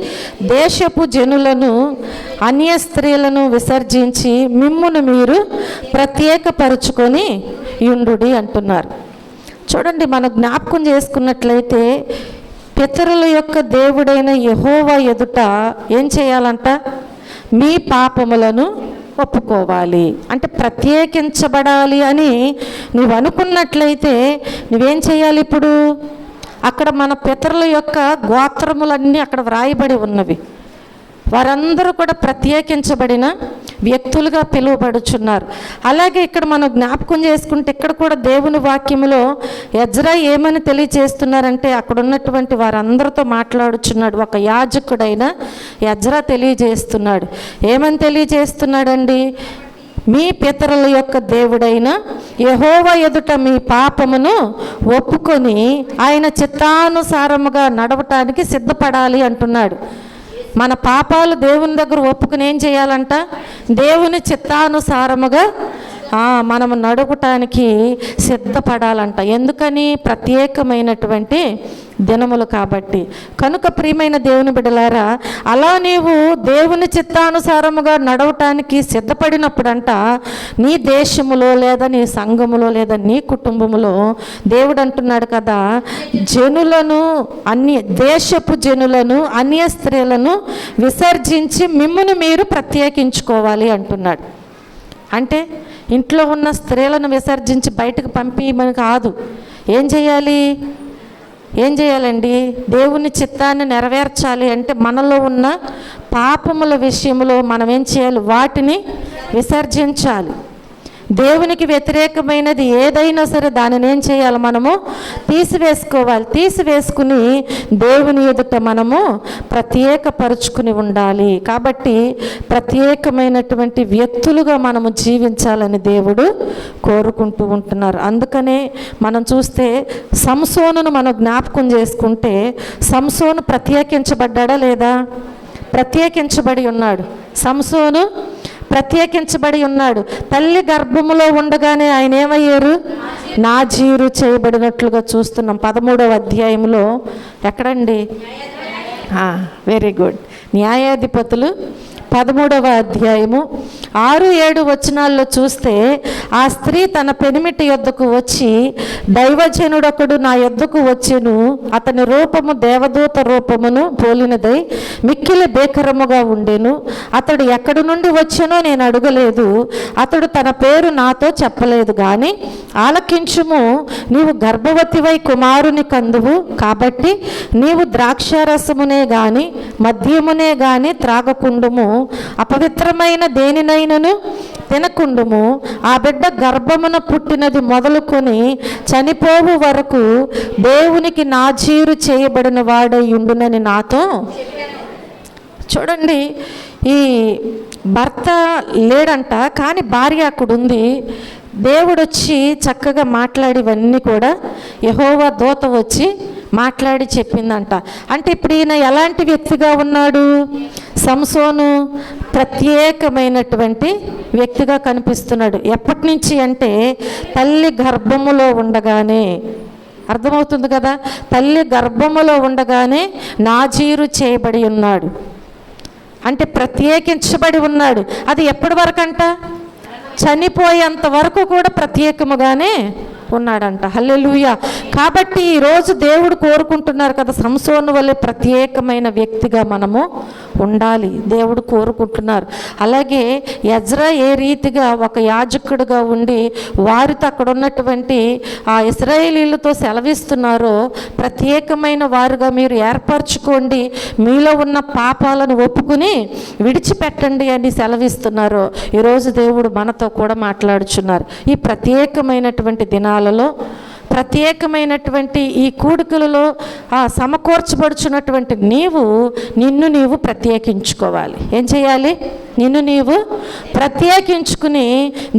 దేశపు జనులను అన్య స్త్రీలను విసర్జించి మిమ్మును మీరు ప్రత్యేకపరుచుకొని యుండుడి అంటున్నారు. చూడండి, మనం జ్ఞాపకం చేసుకున్నట్లయితే పితరుల యొక్క దేవుడైన యెహోవా ఎదుట ఏం చేయాలంట? మీ పాపములను ఒప్పుకోవాలి. అంటే ప్రత్యేకించబడాలి అని నువ్వు అనుకున్నట్లయితే నువ్వేం చేయాలి? ఇప్పుడు అక్కడ మన పితరుల యొక్క గోత్రములన్నీ అక్కడ వ్రాయబడి ఉన్నవి. వారందరూ కూడా ప్రత్యేకించబడిన వ్యక్తులుగా పిలువబడుచున్నారు. అలాగే ఇక్కడ మనం జ్ఞాపకం చేసుకుంటే ఇక్కడ కూడా దేవుని వాక్యములో ఎజ్రా ఏమని తెలియజేస్తున్నారంటే అక్కడ ఉన్నటువంటి వారందరితో మాట్లాడుచున్నాడు. ఒక యాజకుడైన ఎజ్రా తెలియజేస్తున్నాడు. ఏమని తెలియజేస్తున్నాడండి? మీ పితరుల యొక్క దేవుడైన యెహోవా ఎదుట మీ పాపమును ఒప్పుకొని ఆయన చిత్తానుసారముగా నడవటానికి సిద్ధపడాలి అంటున్నాడు. మన పాపాలు దేవుని దగ్గర ఒప్పుకుని ఏం చేయాలంట? దేవుని చిత్తానుసారముగా మనము నడుపుటానికి సిద్ధపడాలంట. ఎందుకని? ప్రత్యేకమైనటువంటి దినములు కాబట్టి. కనుక ప్రియమైన దేవుని బిడ్డలారా, అలా నీవు దేవుని చిత్తానుసారముగా నడవటానికి సిద్ధపడినప్పుడంట నీ దేశములో లేదా నీ సంఘములో లేదా నీ కుటుంబములో దేవుడు అంటున్నాడు కదా, దేశపు జనులను అన్య స్త్రీలను విసర్జించి మిమ్మును మీరు ప్రత్యేకించుకోవాలి అంటున్నాడు. అంటే ఇంట్లో ఉన్న స్త్రీలను విసర్జించి బయటకు పంపిమని కాదు. ఏం చేయాలండి? దేవుని చిత్తాన్ని నెరవేర్చాలి అంటే మనలో ఉన్న పాపముల విషయంలో మనం ఏం చేయాలి? వాటిని విసర్జించాలి. దేవునికి వ్యతిరేకమైనది ఏదైనా సరే దానిని ఏం చేయాలి? మనము తీసివేసుకోవాలి. తీసివేసుకుని దేవుని ఎదుట మనము ప్రత్యేకపరుచుకుని ఉండాలి. కాబట్టి ప్రత్యేకమైనటువంటి వ్యక్తులుగా మనము జీవించాలని దేవుడు కోరుకుంటూ ఉంటున్నారు. అందుకనే మనం చూస్తే సంసోనును మనం జ్ఞాపకం చేసుకుంటే సంసోను ప్రత్యేకించబడ్డా లేదా? ప్రత్యేకించబడి ఉన్నాడు. సంసోను ప్రత్యేకించబడి ఉన్నాడు. తల్లి గర్భములో ఉండగానే ఆయన ఏమయ్యారు? నాజీరు చేయబడినట్లుగా చూస్తున్నాం 13వ అధ్యాయంలో. ఎక్కడండి? Very good. న్యాయాధిపతులు 13వ అధ్యాయము 6-7 వచనాల్లో చూస్తే ఆ స్త్రీ తన పెనిమిటి యొద్దకు వచ్చి, దైవజనుడొకడు నా యొద్దకు వచ్చెను, అతని రూపము దేవదూత రూపమును పోలినదై మిక్కిలి భీకరముగా ఉండెను. అతడు ఎక్కడి నుండి వచ్చెనో నేను అడగలేదు. అతడు తన పేరు నాతో చెప్పలేదు. కానీ ఆలకించుము, నీవు గర్భవతివై కుమారుని కందువు. కాబట్టి నీవు ద్రాక్షారసమునే గాని మద్యమునే గాని త్రాగకుండుము, అపవిత్రమైన దేనినైనను తినకుండుము. ఆ బిడ్డ గర్భమున పుట్టినది మొదలుకొని చనిపోవు వరకు దేవునికి నాజీరు చేయబడిన వాడై ఉండునని నాతో. చూడండి, ఈ భర్త లేడంట, కానీ భార్య అక్కడ ఉంది. దేవుడు వచ్చి చక్కగా మాట్లాడివన్నీ కూడా యెహోవా దూత వచ్చి మాట్లాడి చెప్పిందంట. అంటే ఇప్పుడు ఈయన ఎలాంటి వ్యక్తిగా ఉన్నాడు? సంసోను ప్రత్యేకమైనటువంటి వ్యక్తిగా కనిపిస్తున్నాడు. ఎప్పటి నుంచి అంటే తల్లి గర్భములో ఉండగానే. అర్థమవుతుంది కదా? తల్లి గర్భములో ఉండగానే నాజీరు చేయబడి ఉన్నాడు. అంటే ప్రత్యేకించబడి ఉన్నాడు. అది ఎప్పటి వరకు అంట? చనిపోయేంత వరకు కూడా ప్రత్యేకముగానే ఉన్నాడంట. హల్లెలూయా. కాబట్టి ఈరోజు దేవుడు కోరుకుంటున్నారు కదా, సంసోను వల్లే ప్రత్యేకమైన వ్యక్తిగా మనము ఉండాలి. దేవుడు కోరుకుంటున్నారు. అలాగే ఎజ్రా ఏ రీతిగా ఒక యాజకుడిగా ఉండి వారితో అక్కడ ఉన్నటువంటి ఆ ఇశ్రాయేలీలతో సెలవిస్తున్నారో, ప్రత్యేకమైన వారుగా మీరు ఏర్పరచుకోండి, మీలో ఉన్న పాపాలను ఒప్పుకుని విడిచిపెట్టండి అని సెలవిస్తున్నారు. ఈరోజు దేవుడు మనతో కూడా మాట్లాడుచున్నారు. ఈ ప్రత్యేకమైనటువంటి దినాలలో, ప్రత్యేకమైనటువంటి ఈ కూడికలలో సమకూర్చబడుచున్నటువంటి నిన్ను నీవు ప్రత్యేకించుకోవాలి. ఏం చేయాలి? నిన్ను నీవు ప్రత్యేకించుకుని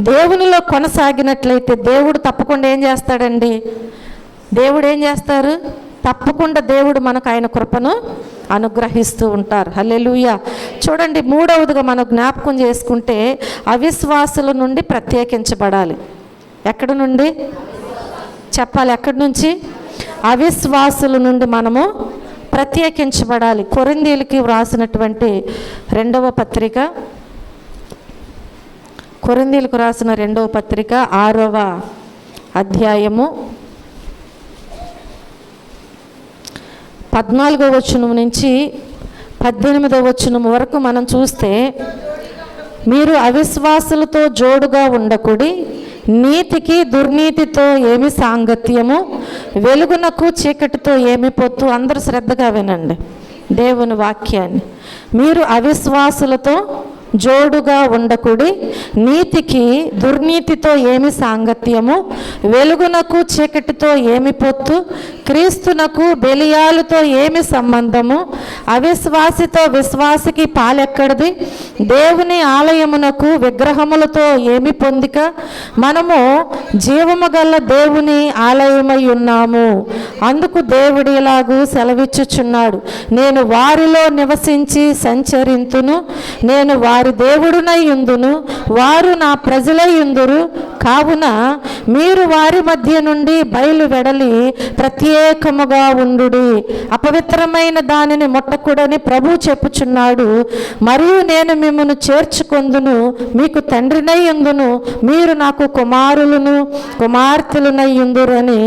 దేవునిలో కొనసాగినట్లయితే దేవుడు తప్పకుండా ఏం చేస్తాడండి? దేవుడు ఏం చేస్తారు? తప్పకుండా దేవుడు మనకు ఆయన కృపను అనుగ్రహిస్తూ ఉంటారు. హల్లెలూయా. చూడండి, మూడవదిగా మనం జ్ఞాపకం చేసుకుంటే అవిశ్వాసుల నుండి ప్రత్యేకించబడాలి. ఎక్కడి నుండి చెప్పాలి? ఎక్కడి నుంచి? అవిశ్వాసుల నుండి మనము ప్రత్యేకించబడాలి. కొరింథీయులకి వ్రాసినటువంటి రెండవ పత్రిక, కొరింథీయులకు రాసిన రెండవ పత్రిక 6వ అధ్యాయము 14వ వచనం నుంచి 18వ వచనం వరకు మనం చూస్తే, మీరు అవిశ్వాసులతో జోడుగా ఉండకుడి, నీతికి దుర్నీతితో ఏమి సాంగత్యము, వెలుగునకు చీకటితో ఏమి పొత్తు. అందరూ శ్రద్ధగా వినండి దేవుని వాక్యాన్ని. మీరు అవిశ్వాసులతో జోడుగా ఉండకుడి, నీతికి దుర్నీతితో ఏమి సాంగత్యము, వెలుగునకు చీకటితో ఏమి పొత్తు, క్రీస్తునకు బెలియాలుతో ఏమి సంబంధము, అవిశ్వాసితో విశ్వాసికి పాలెక్కడిది, దేవుని ఆలయమునకు విగ్రహములతో ఏమి పొందిక, మనము జీవము గల దేవుని ఆలయమై ఉన్నాము. అందుకు దేవుడు ఇలాగూ సెలవిచ్చుచున్నాడు, నేను వారిలో నివసించి సంచరింతును, నేను వారి దేవుడునై యుందును, వారు నా ప్రజలై యుందురు. కావున మీరు వారి మధ్య నుండి బయలు వెడలి ప్రత్యేకముగా ఉండుడి, అపవిత్రమైన దానిని ముట్టకూడని ప్రభు చెప్పుచున్నాడు. మరియు నేను మిమ్మల్ని చేర్చుకొందును, మీకు తండ్రినై యుందును, మీరు నాకు కుమారులను కుమార్తెలునై యుందురు అని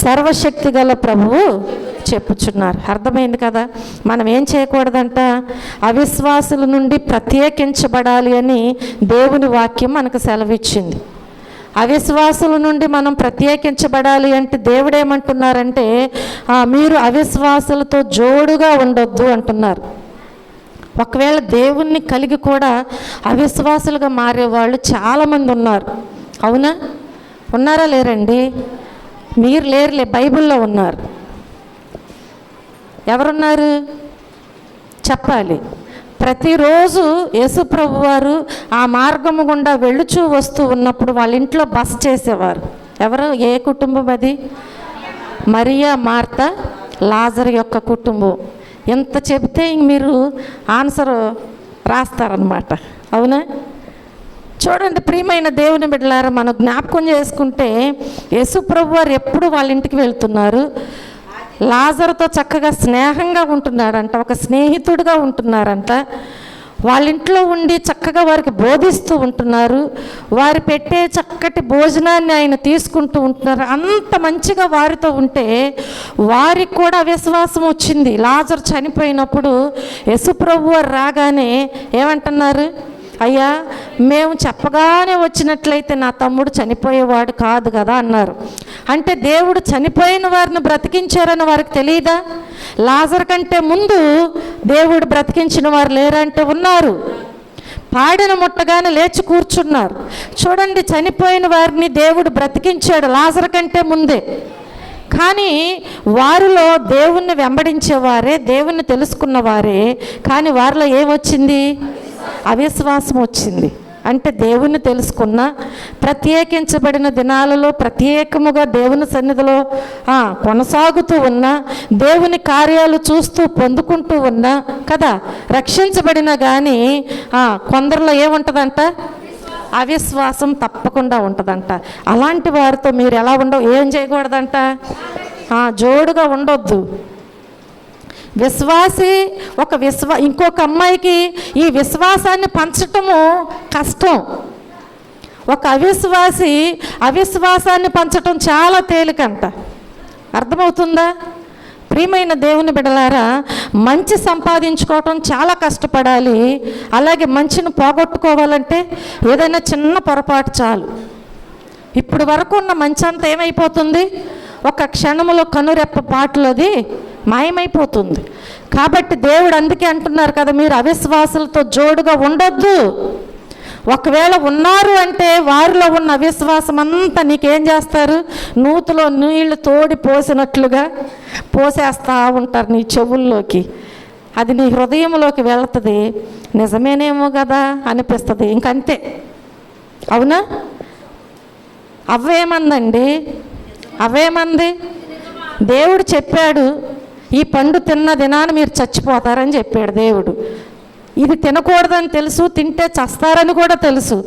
సర్వశక్తి గల ప్రభువు చెప్పుచున్నారు. అర్థమైంది కదా? మనం ఏం చేయకూడదంట? అవిశ్వాసుల నుండి ప్రత్యేకించబడాలి అని దేవుని వాక్యం మనకు సెలవిచ్చింది. అవిశ్వాసుల నుండి మనం ప్రత్యేకించబడాలి అంటే దేవుడు ఏమంటున్నారంటే, మీరు అవిశ్వాసులతో జోడుగా ఉండొద్దు అంటున్నారు. ఒకవేళ దేవుణ్ణి కలిగి కూడా అవిశ్వాసులుగా మారేవాళ్ళు చాలామంది ఉన్నారు. అవునా? ఉన్నారా? లేరండి? మీరు లేరులే, బైబిల్లో ఉన్నారు. ఎవరున్నారు చెప్పాలి? ప్రతిరోజు యేసుప్రభు వారు ఆ మార్గము గుండా వెళ్ళుచూ వస్తూ ఉన్నప్పుడు వాళ్ళ ఇంట్లో బస చేసేవారు. ఎవరు? ఏ కుటుంబం అది? మరియా, మార్తా, లాజరు యొక్క కుటుంబం. ఎంత చెబితే మీరు ఆన్సర్ రాస్తారనమాట. అవునా? చూడండి ప్రియమైన దేవుని బిడ్డలారా, మనం జ్ఞాపకం చేసుకుంటే యేసుప్రభు వారు ఎప్పుడు వాళ్ళ ఇంటికి వెళ్తున్నారు? లాజరుతో చక్కగా స్నేహంగా ఉంటున్నారంట, ఒక స్నేహితుడిగా ఉంటున్నారంట. వాళ్ళ ఇంట్లో ఉండి చక్కగా వారికి బోధిస్తూ ఉంటున్నారు. వారు పెట్టే చక్కటి భోజనాన్ని ఆయన తీసుకుంటూ ఉంటున్నారు. అంత మంచిగా వారితో ఉంటే వారికి కూడా విశ్వాసం వచ్చింది. లాజరు చనిపోయినప్పుడు యేసుప్రభు వారు రాగానే ఏమంటున్నారు? అయ్యా, మేము చెప్పగానే వచ్చినట్లయితే నా తమ్ముడు చనిపోయేవాడు కాదు కదా అన్నారు. అంటే దేవుడు చనిపోయిన వారిని బ్రతికించారని వారికి తెలియదా? లాజరు కంటే ముందు దేవుడు బ్రతికించిన వారు లేరంటే ఉన్నారు. పాడిన ముట్టగానే లేచి కూర్చున్నారు. చూడండి, చనిపోయిన వారిని దేవుడు బ్రతికించాడు లాజరు కంటే ముందే. కానీ వారిలో దేవుణ్ణి వెంబడించేవారే, దేవుణ్ణి తెలుసుకున్నవారే. కానీ వారిలో ఏమొచ్చింది? అవిశ్వాసం వచ్చింది. అంటే దేవుణ్ణి తెలుసుకున్న, ప్రత్యేకించబడిన దినాలలో ప్రత్యేకముగా దేవుని సన్నిధిలో కొనసాగుతూ ఉన్న, దేవుని కార్యాలు చూస్తూ పొందుకుంటూ ఉన్నా కదా, రక్షించబడిన కానీ కొందరిలో ఏముంటుందంట? అవిశ్వాసం తప్పకుండా ఉంటుందంట. అలాంటి వారితో మీరు ఎలా ఏం చేయకూడదంట? జోడుగా ఉండొద్దు. విశ్వాసి ఇంకొక అమ్మాయికి ఈ విశ్వాసాన్ని పంచటము కష్టం. ఒక అవిశ్వాసి అవిశ్వాసాన్ని పంచటం చాలా తేలికంట. అర్థమవుతుందా? ప్రియమైన దేవుని బిడ్డలారా, మంచి సంపాదించుకోవటం చాలా కష్టపడాలి. అలాగే మంచిని పోగొట్టుకోవాలంటే ఏదైనా చిన్న పొరపాటు చాలు. ఇప్పుడు వరకు ఉన్న మంచి అంతా ఏమైపోతుంది? ఒక క్షణములో కనురెప్ప పాటలోది మాయమైపోతుంది. కాబట్టి దేవుడు అందుకే అంటున్నారు కదా, మీరు అవిశ్వాసులతో జోడుగా ఉండొద్దు. ఒకవేళ ఉన్నారు అంటే వారిలో ఉన్న అవిశ్వాసం అంతా నీకేం చేస్తారు? నూతిలో నీళ్లు తోడి పోసినట్లుగా పోసేస్తూ ఉంటారు నీ చెవుల్లోకి. అది నీ హృదయంలోకి వెళుతుంది. నిజమేనేమో కదా అనిపిస్తుంది. ఇంకంతే. అవునా? అవేమందండి? అవేమంది? దేవుడు చెప్పాడు, ఈ పండు తిన్న దినాన మీరు చచ్చిపోతారని చెప్పాడు దేవుడు. ఇది తినకూడదని తెలుసు, తింటే చస్తారని కూడా తెలుసు.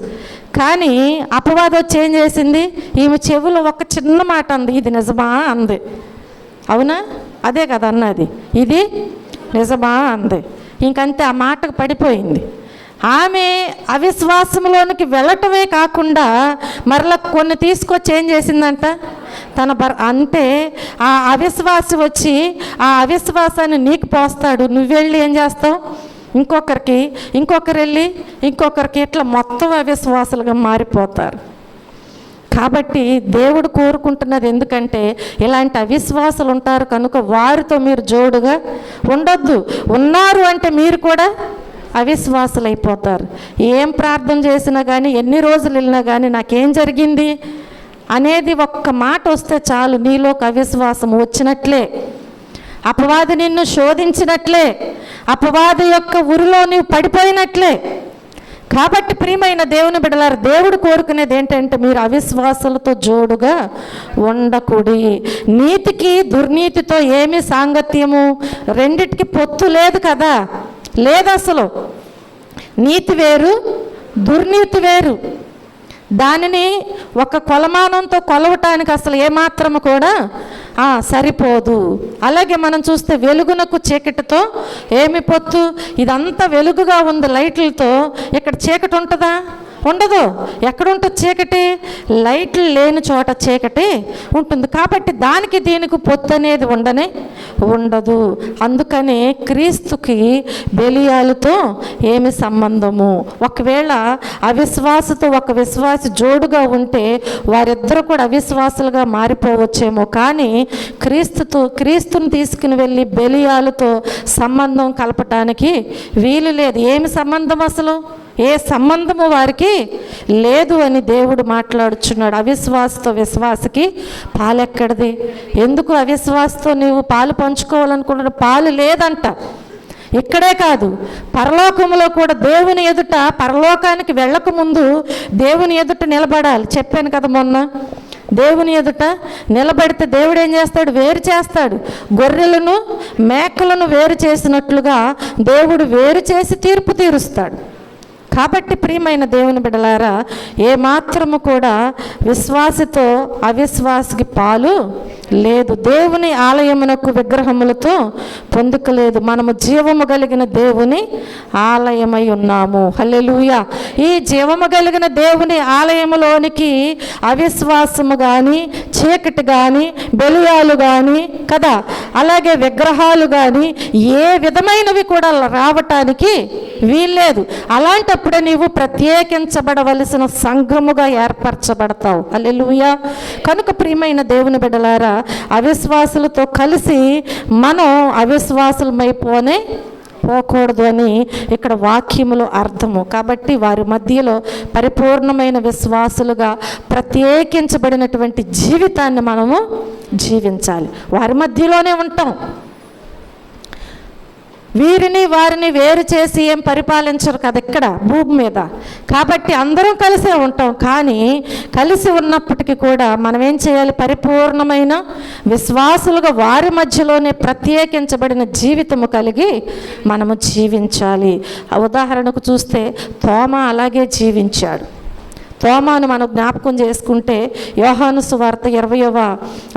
కానీ అపవాదం వచ్చి ఏం చేసింది? ఈమె చెవులో ఒక చిన్న మాట అంది, ఇది నిజమా అంది. అవునా? అదే కదా అన్నది, ఇది నిజమా అంది. ఇంకంతే, ఆ మాటకు పడిపోయింది. ఆమె అవిశ్వాసంలోనికి వెళ్ళటమే కాకుండా మరలా కొన్ని తీసుకొచ్చి ఏం చేసిందంట, తన అంటే ఆ అవిశ్వాసి వచ్చి ఆ అవిశ్వాసాన్ని నీకు పోస్తాడు, నువ్వు వెళ్ళి ఏం చేస్తావు, ఇంకొకరు వెళ్ళి ఇంకొకరికి, ఇట్లా మొత్తం అవిశ్వాసులుగా మారిపోతారు. కాబట్టి దేవుడు కోరుకుంటున్నది ఎందుకంటే ఇలాంటి అవిశ్వాసులు ఉంటారు కనుక వారితో మీరు జోడుగా ఉండొద్దు. ఉన్నారు అంటే మీరు కూడా అవిశ్వాసులు అయిపోతారు. ఏం ప్రార్థన చేసినా కానీ, ఎన్ని రోజులు వెళ్ళినా కానీ నాకేం జరిగింది అనేది ఒక్క మాట వస్తే చాలు, నీలోకి అవిశ్వాసం వచ్చినట్లే, అపవాది నిన్ను శోధించినట్లే, అపవాది యొక్క ఉరిలో నీవు పడిపోయినట్లే. కాబట్టి ప్రియమైన దేవుని బిడ్డలారా, దేవుడు కోరుకునేది ఏంటంటే మీరు అవిశ్వాసులతో జోడుగా ఉండకూడి. నీతికి దుర్నీతితో ఏమి సాంగత్యము? రెండిటికి పొత్తు లేదు కదా, లేదు అసలు. నీతి వేరు, దుర్నీతి వేరు. దానిని ఒక కొలమానంతో కొలవటానికి అసలు ఏమాత్రము కూడా సరిపోదు. అలాగే మనం చూస్తే వెలుగునకు చీకటితో ఏమి పొత్తు? ఇదంతా వెలుగుగా ఉంది లైట్లతో, ఇక్కడ చీకటి ఉంటుందా? ఉండదు. ఎక్కడుంటుంది చీకటి? లైట్లు లేని చోట చీకటి ఉంటుంది. కాబట్టి దానికి దీనికి పొత్తు అనేది ఉండదు. అందుకనే క్రీస్తుకి బెలియాలతో ఏమి సంబంధము? ఒకవేళ అవిశ్వాసతో ఒక విశ్వాసి జోడుగా ఉంటే వారిద్దరూ కూడా అవిశ్వాసులుగా మారిపోవచ్చేమో. కానీ క్రీస్తుని తీసుకుని వెళ్ళి బెలియాలతో సంబంధం కలపటానికి వీలు లేదు. ఏమి సంబంధం అసలు? ఏ సంబంధము వారికి లేదు అని దేవుడు మాట్లాడుచున్నాడు. అవిశ్వాసతో విశ్వాసకి పాలెక్కడిది? ఎందుకు అవిశ్వాసతో నీవు పాలు పంచుకోవాలనుకున్న పాలు లేదంట. ఇక్కడే కాదు, పరలోకములో కూడా దేవుని ఎదుట, పరలోకానికి వెళ్ళకముందు దేవుని ఎదుట నిలబడాలి. చెప్పాను కదా మొన్న, దేవుని ఎదుట నిలబడితే దేవుడు ఏం చేస్తాడు? వేరు చేస్తాడు. గొర్రెలను మేకలను వేరు చేసినట్లుగా దేవుడు వేరు చేసి తీర్పు తీరుస్తాడు. కాబట్టి ప్రియమైన దేవుని బిడ్డలారా, ఏమాత్రము కూడా విశ్వాసితో అవిశ్వాసికి పాలు లేదు. దేవుని ఆలయమునకు విగ్రహములతో పొందుక లేదు. మనము జీవము కలిగిన దేవుని ఆలయమై ఉన్నాము. హల్లెలూయా. ఈ జీవము కలిగిన దేవుని ఆలయములోనికి అవిశ్వాసము కానీ, చీకటి కానీ, బెలియాలు కానీ కదా, అలాగే విగ్రహాలు కానీ ఏ విధమైనవి కూడా రావటానికి వీల్లేదు. అలాంటప్పుడే నీవు ప్రత్యేకించబడవలసిన సంఘముగా ఏర్పరచబడతావు. హల్లెలూయా. కనుక ప్రియమైన దేవుని బిడ్డలారా, అవిశ్వాసులతో కలిసి మనం పోకూడదు అని ఇక్కడ వాక్యములో అర్థము. కాబట్టి వారి మధ్యలో పరిపూర్ణమైన విశ్వాసులుగా ప్రత్యేకించబడినటువంటి జీవితాన్ని మనము జీవించాలి. వారి మధ్యలోనే ఉంటాం. వారిని వేరు చేసి ఏం పరిపాలించరు కదా ఇక్కడ భూమి మీద. కాబట్టి అందరం కలిసే ఉంటాం. కానీ కలిసి ఉన్నప్పటికీ కూడా మనం ఏం చేయాలి? పరిపూర్ణమైన విశ్వాసులుగా వారి మధ్యలోనే ప్రత్యేకించబడిన జీవితము కలిగి మనము జీవించాలి. ఉదాహరణకు చూస్తే తోమా అలాగే జీవించాడు. తోమాను మనం జ్ఞాపకం చేసుకుంటే యోహాను సువార్త 20వ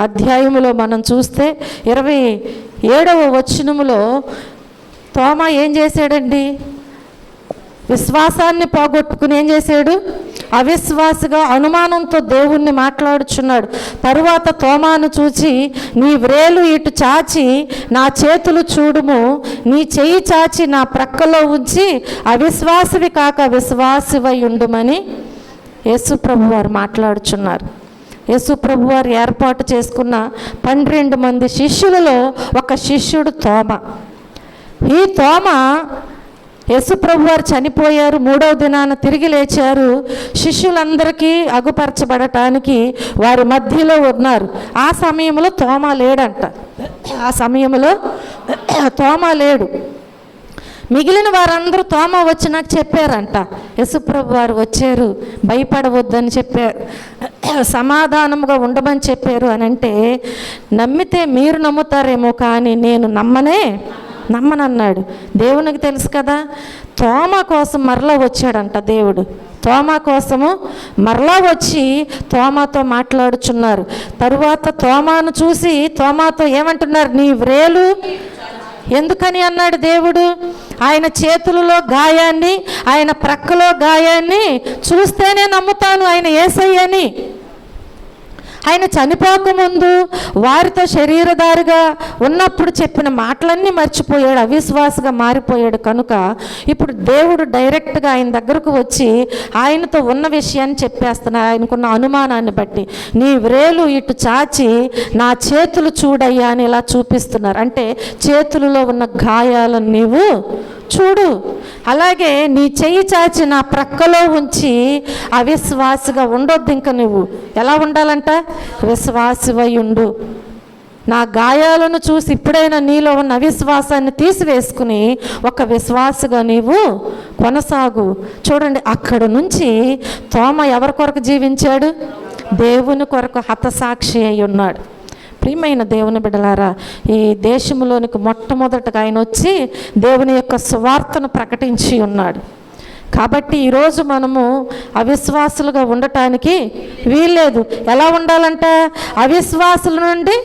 అధ్యాయములో మనం చూస్తే 27వ వచనములో తోమా ఏం చేశాడండి? విశ్వాసాన్ని పోగొట్టుకుని ఏం చేశాడు? అవిశ్వాసిగా అనుమానంతో దేవుణ్ణి మాట్లాడుచున్నాడు. తరువాత తోమాను చూచి, నీ వ్రేలు ఇటు చాచి నా చేతులు చూడుము, నీ చెయ్యి చాచి నా ప్రక్కలో ఉంచి అవిశ్వాసివి కాక విశ్వాసివై ఉండుమని యేసుప్రభు వారు మాట్లాడుచున్నారు. యేసుప్రభు వారు ఏర్పాటు చేసుకున్న 12 మంది శిష్యులలో ఒక శిష్యుడు తోమా. ఈ తోమా యేసుప్రభు వారు చనిపోయారు, 3వ దినాన తిరిగి లేచారు. శిష్యులందరికీ అగుపరచబడటానికి వారి మధ్యలో ఉన్నారు. ఆ సమయంలో తోమా లేడంట. తోమా లేడు. మిగిలిన వారందరూ తోమా వచ్చి నాకు చెప్పారంట, యేసుప్రభు వారు వచ్చారు, భయపడవద్దని చెప్పారు. సమాధానముగా ఉండమని చెప్పారు అని అంటే, నమ్మితే మీరు నమ్ముతారేమో కానీ నేను నమ్మనన్నాడు. దేవునికి తెలుసు కదా. తోమా కోసం మరలా వచ్చాడంట దేవుడు. తోమా కోసము మరలా వచ్చి తోమాతో మాట్లాడుచున్నారు. తరువాత తోమాను చూసి తోమాతో ఏమంటున్నారు? నీ వ్రేలు ఎందుకని అన్నాడు దేవుడు. ఆయన చేతులలో గాయాన్ని, ఆయన ప్రక్కలో గాయాన్ని చూస్తేనే నమ్ముతాను ఆయన యేసయ్యని. ఆయన చనిపోకముందు వారితో శరీరధారిగా ఉన్నప్పుడు చెప్పిన మాటలన్నీ మర్చిపోయాడు, అవిశ్వాసగా మారిపోయాడు. కనుక ఇప్పుడు దేవుడు డైరెక్ట్గా ఆయన దగ్గరకు వచ్చి ఆయనతో ఉన్న విషయాన్ని చెప్పేస్తున్నాడు. ఆయనకున్న అనుమానాన్ని బట్టి, నీ వ్రేలు ఇటు చాచి నా చేతులు చూడయ్యా అని ఇలా చూపిస్తున్నారు. అంటే చేతులలో ఉన్న గాయాలను నీవు చూడు, అలాగే నీ చెయ్యి చాచి నా ప్రక్కలో ఉంచి అవిశ్వాసిగా ఉండొద్దు. ఇంక నువ్వు ఎలా ఉండాలంట? విశ్వాసివై ఉండు. నా గాయాలను చూసి ఇప్పుడైనా నీలో ఉన్న అవిశ్వాసాన్ని తీసివేసుకుని ఒక విశ్వాసిగా నీవు కొనసాగు. చూడండి, అక్కడ నుంచి తోమ ఎవరి కొరకు జీవించాడు? దేవుని కొరకు హతసాక్షి అయి ఉన్నాడు. ప్రియమైన దేవుని బిడ్డలారా, ఈ దేశంలోనికి మొట్టమొదటగా ఆయన వచ్చి దేవుని యొక్క సువార్తను ప్రకటించి ఉన్నాడు. కాబట్టి ఈరోజు మనము అవిశ్వాసులుగా ఉండటానికి వీల్లేదు. ఎలా ఉండాలంట? అవిశ్వాసుల నుండి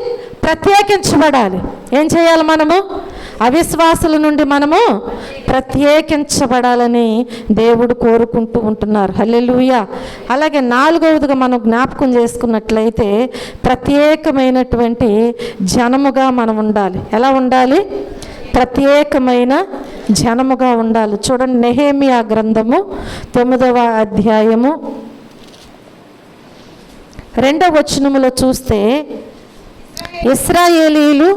ప్రత్యేకించబడాలి. ఏం చేయాలి? మనము అవిశ్వాసుల నుండి మనము ప్రత్యేకించబడాలని దేవుడు కోరుకుంటూ ఉంటున్నారు. హల్లెలూయా. అలాగే 4వదిగా మనం జ్ఞాపకం చేసుకున్నట్లయితే ప్రత్యేకమైనటువంటి జనముగా మనం ఉండాలి. ఎలా ఉండాలి? ప్రత్యేకమైన జనముగా ఉండాలి. చూడండి, నెహెమ్యా గ్రంథము 9వ అధ్యాయము 2వ వచనములో చూస్తే, ఇశ్రాయేలీలు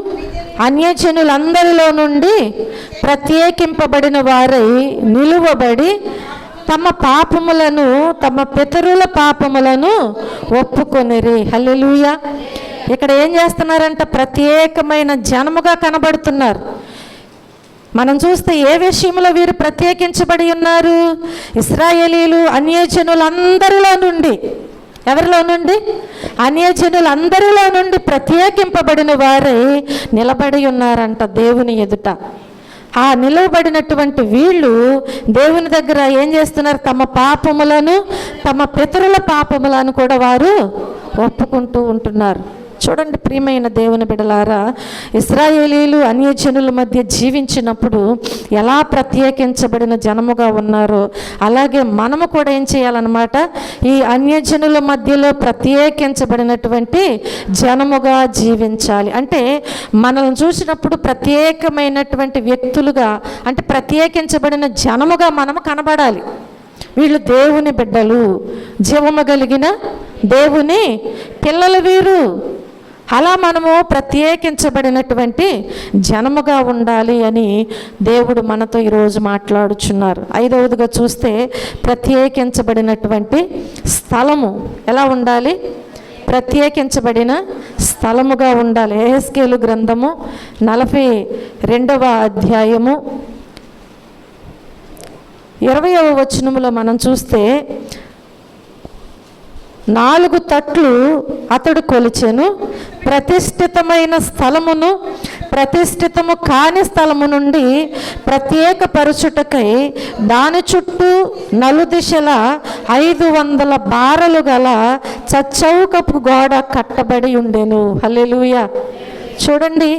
అన్యజనులందరిలో నుండి ప్రత్యేకింపబడిన వారై నిలువబడి తమ పాపములను, తమ పితరుల పాపములను ఒప్పుకొనిరి. హల్లెలూయా. ఇక్కడ ఏం చేస్తున్నారంట? ప్రత్యేకమైన జనముగా కనబడుతున్నారు. మనం చూస్తే ఏ విషయంలో వీరు ప్రత్యేకించబడి ఉన్నారు? ఇశ్రాయేలీలు అన్యజనులందరిలో నుండి. ఎవరిలో నుండి? అన్యజనులందరిలో నుండి ప్రత్యేకింపబడిన వారై నిలబడి ఉన్నారంట దేవుని ఎదుట. ఆ నిలబడినటువంటి వీళ్ళు దేవుని దగ్గర ఏం చేస్తున్నారు? తమ పాపములను, తమ పితరుల పాపములను కూడా వారు ఒప్పుకుంటూ ఉంటున్నారు. చూడండి ప్రియమైన దేవుని బిడ్డలారా, ఇశ్రాయేలీలు అన్యజనుల మధ్య జీవించినప్పుడు ఎలా ప్రత్యేకించబడిన జనముగా ఉన్నారో అలాగే మనము కూడా ఏం చేయాలన్నమాట? ఈ అన్యజనుల మధ్యలో ప్రత్యేకించబడినటువంటి జనముగా జీవించాలి. అంటే మనల్ని చూసినప్పుడు ప్రత్యేకమైనటువంటి వ్యక్తులుగా, అంటే ప్రత్యేకించబడిన జనముగా మనము కనబడాలి. వీళ్ళు దేవుని బిడ్డలు, జీవము కలిగిన దేవుని పిల్లలు వీరు. అలా మనము ప్రత్యేకించబడినటువంటి జనముగా ఉండాలి అని దేవుడు మనతో ఈరోజు మాట్లాడుచున్నారు. 5వదిగా చూస్తే ప్రత్యేకించబడినటువంటి స్థలము ఎలా ఉండాలి? ప్రత్యేకించబడిన స్థలముగా ఉండాలి. యెహెజ్కేలు గ్రంథము 42వ అధ్యాయము 20వ వచనములో మనం చూస్తే, 4 తట్లు అతడు కొలిచెను, ప్రతిష్ఠితమైన స్థలమును ప్రతిష్ఠితము కాని స్థలము నుండి ప్రత్యేక పరుచుటకై దాని చుట్టూ నలుదిశల 500 బారలు గల చచ్చౌకపు గోడ కట్టబడి ఉండెను. హల్లెలూయా. చూడండి,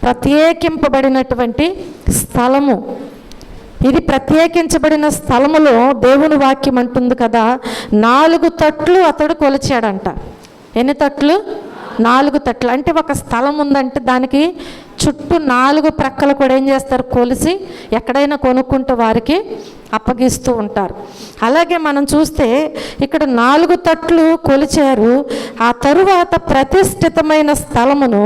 ప్రత్యేకింపబడినటువంటి స్థలము ఇది. ప్రత్యేకించబడిన స్థలములో దేవుని వాక్యం అంటుంది కదా, 4 తట్లు అతడు కొలిచాడంట. ఎన్ని తట్లు? 4 తట్లు. అంటే ఒక స్థలం ఉందంటే దానికి చుట్టూ 4 ప్రక్కలు కూడా ఏం చేస్తారు? కొలిసి ఎక్కడైనా కొనుక్కుంటే వారికి అప్పగిస్తూ ఉంటారు. అలాగే మనం చూస్తే ఇక్కడ 4 తట్లు కొలిచారు. ఆ తరువాత ప్రతిష్ఠితమైన స్థలమును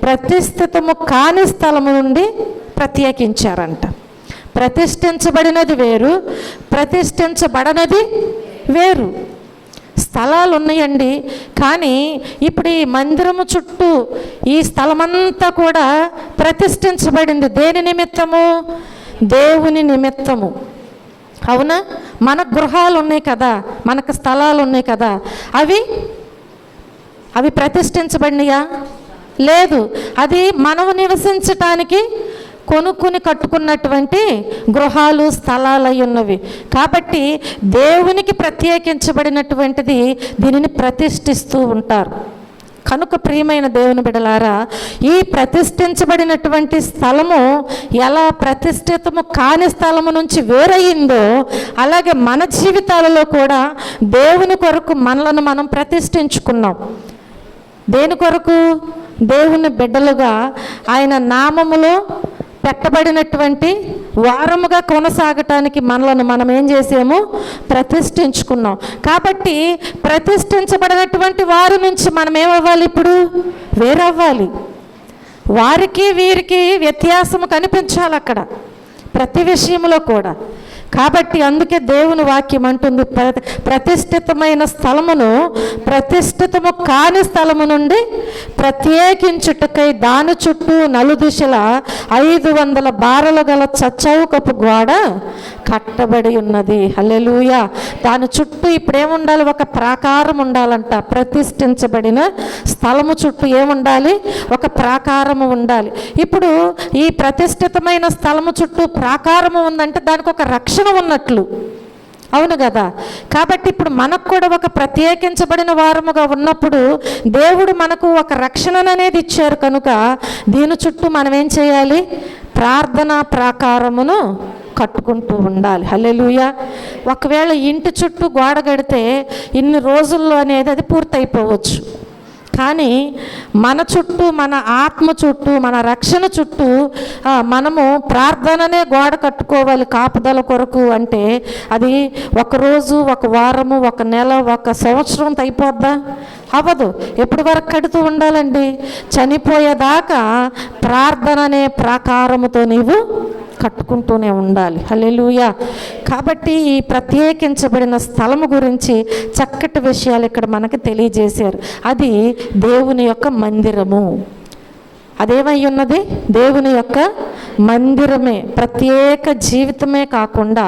ప్రతిష్ఠితము కాని స్థలము నుండి ప్రత్యేకించారంట. ప్రతిష్ఠించబడినది వేరు, ప్రతిష్ఠించబడనది వేరు. స్థలాలు ఉన్నాయండి, కానీ ఇప్పుడు ఈ మందిరము చుట్టూ ఈ స్థలమంతా కూడా ప్రతిష్ఠించబడింది. దేని నిమిత్తము? దేవుని నిమిత్తము. అవునా? మన గృహాలు ఉన్నాయి కదా, మనకు స్థలాలు ఉన్నాయి కదా, అవి ప్రతిష్ఠించబడినయా? లేదు. అది మనము నివసించటానికి కొనుక్కుని కట్టుకున్నటువంటి గృహాలు, స్థలాలు అయి ఉన్నవి. కాబట్టి దేవునికి ప్రత్యేకించబడినటువంటిది దీనిని ప్రతిష్ఠిస్తూ ఉంటారు. కనుక ప్రియమైన దేవుని బిడ్డలారా, ఈ ప్రతిష్ఠించబడినటువంటి స్థలము ఎలా ప్రతిష్ఠితము కాని స్థలము నుంచి వేరయ్యిందో, అలాగే మన జీవితాలలో కూడా దేవుని కొరకు మనలను మనం ప్రతిష్ఠించుకున్నాం. దేని కొరకు? దేవుని బిడ్డలుగా ఆయన నామములో పెట్టబడినటువంటి వారముగా కొనసాగటానికి మనలను మనం ఏం చేసాము? ప్రతిష్ఠించుకున్నాం. కాబట్టి ప్రతిష్ఠించబడినటువంటి వారి నుంచి మనం ఏమవ్వాలి? ఇప్పుడు వేరవ్వాలి. వారికి వీరికి వ్యత్యాసము కనిపించాలి అక్కడ ప్రతి విషయంలో కూడా. కాబట్టి అందుకే దేవుని వాక్యం అంటుంది, ప్రతిష్ఠితమైన స్థలమును ప్రతిష్ఠితము కాని స్థలము నుండి ప్రత్యేకించుటకై దాని చుట్టూ నలుదిశల 500 బారలు గల చచ్చౌకపు గోడ కట్టబడి ఉన్నది. హల్లెలూయా. దాని చుట్టూ ఇప్పుడేముండాలి? ఒక ప్రాకారం ఉండాలంట. ప్రతిష్ఠించబడిన స్థలము చుట్టూ ఏముండాలి? ఒక ప్రాకారము ఉండాలి. ఇప్పుడు ఈ ప్రతిష్ఠితమైన స్థలము చుట్టూ ప్రాకారము ఉందంటే దానికి ఒక రక్షణ ఉన్నట్లు, అవును కదా? కాబట్టి ఇప్పుడు మనకు కూడా ఒక ప్రత్యేకించబడిన వారముగా ఉన్నప్పుడు దేవుడు మనకు ఒక రక్షణ అనేది ఇచ్చారు. కనుక దీని చుట్టూ మనం ఏం చేయాలి? ప్రార్థనా ప్రాకారమును కట్టుకుంటూ ఉండాలి. హల్లెలూయా. ఒకవేళ ఇంటి చుట్టూ గోడ కడితే ఇన్ని రోజుల్లో అనేది అది పూర్తయిపోవచ్చు. కానీ మన చుట్టూ, మన ఆత్మ చుట్టూ, మన రక్షణ చుట్టూ మనము ప్రార్థననే గోడ కట్టుకోవాలి కాపుదల కొరకు. అంటే అది ఒకరోజు, ఒక వారము, ఒక నెల, ఒక సంవత్సరం అయిపోద్దా? అవ్వదు. ఎప్పటి వరకు కడుతూ ఉండాలండి? చనిపోయేదాకా ప్రార్థననే ప్రాకారముతో నీవు కట్టుకుంటూనే ఉండాలి. హల్లెలూయా. కాబట్టి ఈ ప్రత్యేకించబడిన స్థలము గురించి చక్కటి విషయాలు ఇక్కడ మనకు తెలియజేశారు. అది దేవుని యొక్క మందిరము. అదేమై ఉన్నది? దేవుని యొక్క మందిరమే. ప్రత్యేక జీవితమే కాకుండా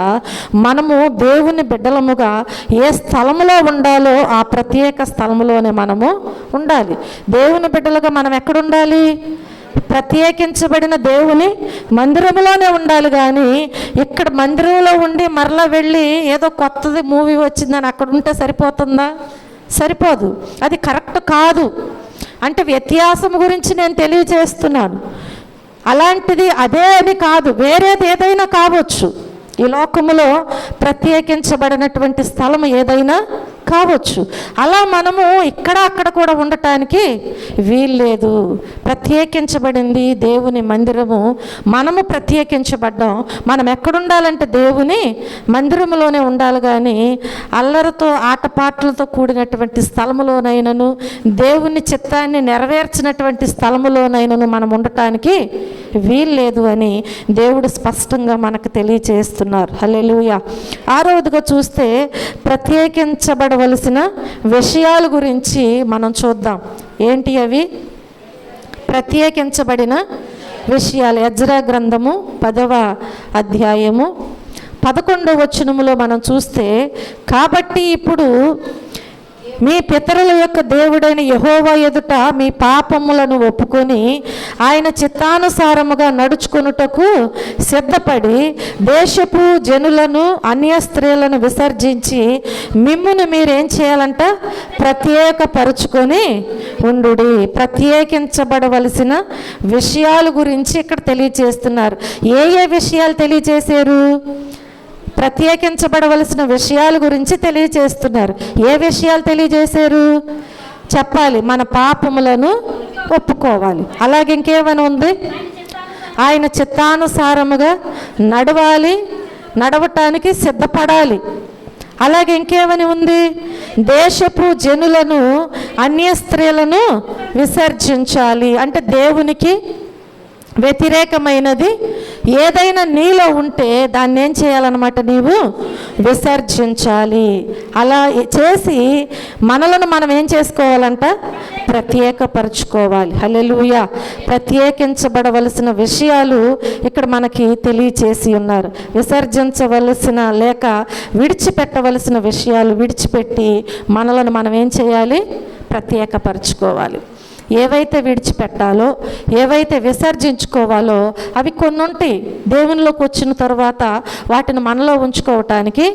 మనము దేవుని బిడ్డలముగా ఏ స్థలములో ఉండాలో ఆ ప్రత్యేక స్థలములోనే మనము ఉండాలి. దేవుని బిడ్డలుగా మనం ఎక్కడుండాలి? ప్రత్యేకించబడిన దేవుని మందిరంలోనే ఉండాలి. కానీ ఇక్కడ మందిరంలో ఉండి మరలా వెళ్ళి ఏదో కొత్తది మూవీ వచ్చిందని అక్కడ ఉంటే సరిపోతుందా? సరిపోదు. అది కరెక్ట్ కాదు. అంటే వ్యత్యాసం గురించి నేను తెలియజేస్తున్నాను. అలాంటిది అదే అని కాదు, వేరేది ఏదైనా కావచ్చు. ఈ లోకములో ప్రత్యేకించబడినటువంటి స్థలం ఏదైనా కావచ్చు. అలా మనము ఇక్కడ అక్కడ కూడా ఉండటానికి వీల్లేదు. ప్రత్యేకించబడింది దేవుని మందిరము. మనము ప్రత్యేకించబడ్డాం. మనం ఎక్కడుండాలంటే దేవుని మందిరములోనే ఉండాలి. కానీ అల్లరితో, ఆటపాటలతో కూడినటువంటి స్థలములోనైనను, దేవుని చిత్తాన్ని నెరవేర్చినటువంటి స్థలములోనైనను మనం ఉండటానికి వీల్లేదు అని దేవుడు స్పష్టంగా మనకు తెలియచేస్తున్నారు. హల్లెలూయా. 6వదిగా చూస్తే ప్రత్యేకించబడవలసిన విషయాల గురించి మనం చూద్దాం. ఏంటి అవి? ప్రత్యేకించబడిన విషయాలు. ఎజ్రా గ్రంథము 10వ అధ్యాయము 11వ వచనములో మనం చూస్తే, కాబట్టి ఇప్పుడు మీ పితరుల యొక్క దేవుడైన యెహోవా ఎదుట మీ పాపములను ఒప్పుకొని ఆయన చిత్తానుసారముగా నడుచుకొనుటకు సిద్ధపడి దేశపు జనులను, అన్య స్త్రీలను విసర్జించి మిమ్మును మీరేం చేయాలంట? ప్రత్యేకపరుచుకొని ఉండుడి. ప్రత్యేకించబడవలసిన విషయాల గురించి ఇక్కడ తెలియజేస్తున్నారు. ఏ ఏ విషయాలు తెలియజేశారు? ప్రత్యేకించబడవలసిన విషయాల గురించి తెలియజేస్తున్నారు. ఏ విషయాలు తెలియజేశారు? చెప్పాలి. మన పాపములను ఒప్పుకోవాలి. అలాగే ఇంకేమైనా ఉంది? ఆయన చిత్తానుసారముగా నడవాలి, నడవటానికి సిద్ధపడాలి. అలాగే ఇంకేమని ఉంది? దేశపు జనులను, అన్య స్త్రీలను విసర్జించాలి. అంటే దేవునికి వ్యతిరేకమైనది ఏదైనా నీలో ఉంటే దాన్ని ఏం చేయాలన్నమాట, నీవు విసర్జించాలి. అలా చేసి మనలను మనం ఏం చేసుకోవాలంట, ప్రత్యేకపరచుకోవాలి. హల్లెలూయా. ప్రత్యేకించబడవలసిన విషయాలు ఇక్కడ మనకి తెలియచేసి ఉన్నారు. విసర్జించవలసిన లేక విడిచిపెట్టవలసిన విషయాలు విడిచిపెట్టి మనలను మనం ఏం చేయాలి, ప్రత్యేకపరచుకోవాలి. ఏవైతే విడిచిపెట్టాలో, ఏవైతే విసర్జించుకోవాలో అవి కొన్ని ఉంటాయి. దేవునిలోకి వచ్చిన తర్వాత వాటిని మనలో ఉంచుకోవటానికి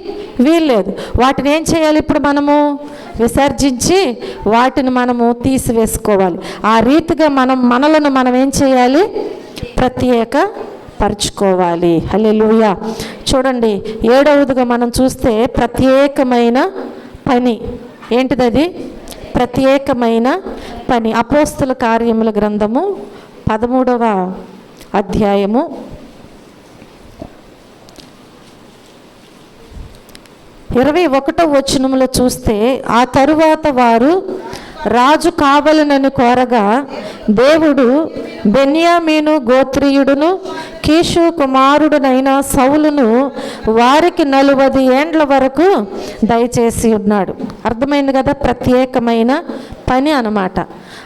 వీల్లేదు. వాటిని ఏం చేయాలి, ఇప్పుడు మనము విసర్జించి వాటిని మనము తీసివేసుకోవాలి. ఆ రీతిగా మనలను మనం ఏం చేయాలి, ప్రత్యేక పరుచుకోవాలి. హల్లెలూయా. చూడండి, 7వదిగా మనం చూస్తే ప్రత్యేకమైన పని. ఏంటిది అది? ప్రత్యేకమైన పని. అపోస్తుల కార్యముల గ్రంథము 13వ అధ్యాయము 21వ వచనములో చూస్తే, ఆ తరువాత వారు రాజు కావలనని కోరగా దేవుడు బెన్యామీను గోత్రీయుడును కీషు కుమారుడునైన సౌలును వారికి 40 ఏండ్ల వరకు దయచేసి ఉన్నాడు. అర్థమైంది కదా? ప్రత్యేకమైన పని అన్నమాట.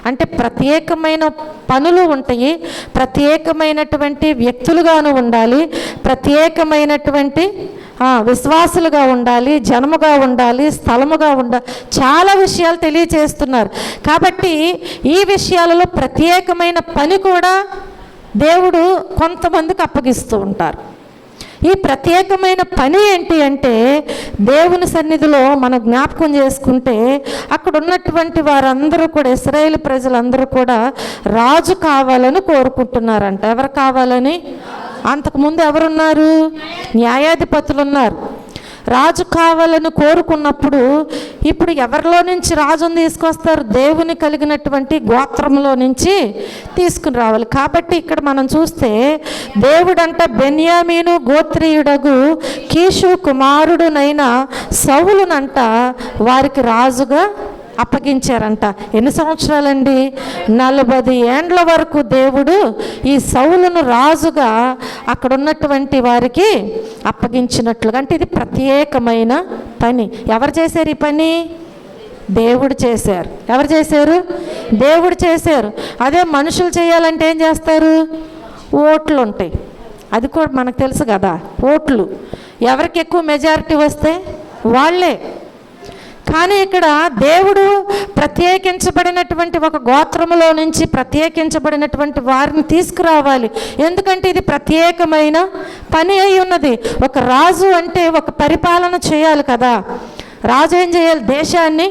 అంటే ప్రత్యేకమైన పనులు ఉంటాయి, ప్రత్యేకమైనటువంటి వ్యక్తులుగాను ఉండాలి, ప్రత్యేకమైనటువంటి విశ్వాసులుగా ఉండాలి, జనముగా ఉండాలి, స్థలముగా ఉండాలి. చాలా విషయాలు తెలియచేస్తున్నారు. కాబట్టి ఈ విషయాలలో ప్రత్యేకమైన పని కూడా దేవుడు కొంతమందికి అప్పగిస్తూ ఉంటారు. ఈ ప్రత్యేకమైన పని ఏంటి అంటే, దేవుని సన్నిధిలో మనం జ్ఞాపకం చేసుకుంటే అక్కడ ఉన్నటువంటి వారందరూ కూడా, ఇశ్రాయేలు ప్రజలందరూ కూడా రాజు కావాలని కోరుకుంటున్నారంట. ఎవరు కావాలని? అంతకుముందు ఎవరున్నారు? న్యాయాధిపతులు ఉన్నారు. రాజు కావాలని కోరుకున్నప్పుడు ఇప్పుడు ఎవరిలో నుంచి రాజును తీసుకొస్తారు? దేవుని కలిగినటువంటి గోత్రంలో నుంచి తీసుకుని రావాలి. కాబట్టి ఇక్కడ మనం చూస్తే దేవుడంట బెన్యామీను గోత్రీయుడగు కీషు కుమారుడునైన సౌలునంట వారికి రాజుగా అప్పగించారంట. ఎన్ని సంవత్సరాలండి? 40 ఏండ్ల వరకు దేవుడు ఈ సౌలును రాజుగా అక్కడ ఉన్నటువంటి వారికి అప్పగించినట్లుగా. అంటే ఇది ప్రత్యేకమైన పని. ఎవరు చేశారు ఈ పని? దేవుడు చేశారు. ఎవరు చేశారు? దేవుడు చేశారు. అదే మనుషులు చేయాలంటే ఏం చేస్తారు? ఓట్లు ఉంటాయి. అది కూడా మనకు తెలుసు కదా. ఓట్లు ఎవరికి ఎక్కువ మెజారిటీ వస్తే వాళ్ళే. కానీ ఇక్కడ దేవుడు ప్రత్యేకించబడినటువంటి ఒక గోత్రములో నుంచి ప్రత్యేకించబడినటువంటి వారిని తీసుకురావాలి. ఎందుకంటే ఇది ప్రత్యేకమైన పని అయి ఉన్నది. ఒక రాజు అంటే ఒక పరిపాలన చేయాలి కదా. రాజు ఏం చేయాలి? దేశాన్ని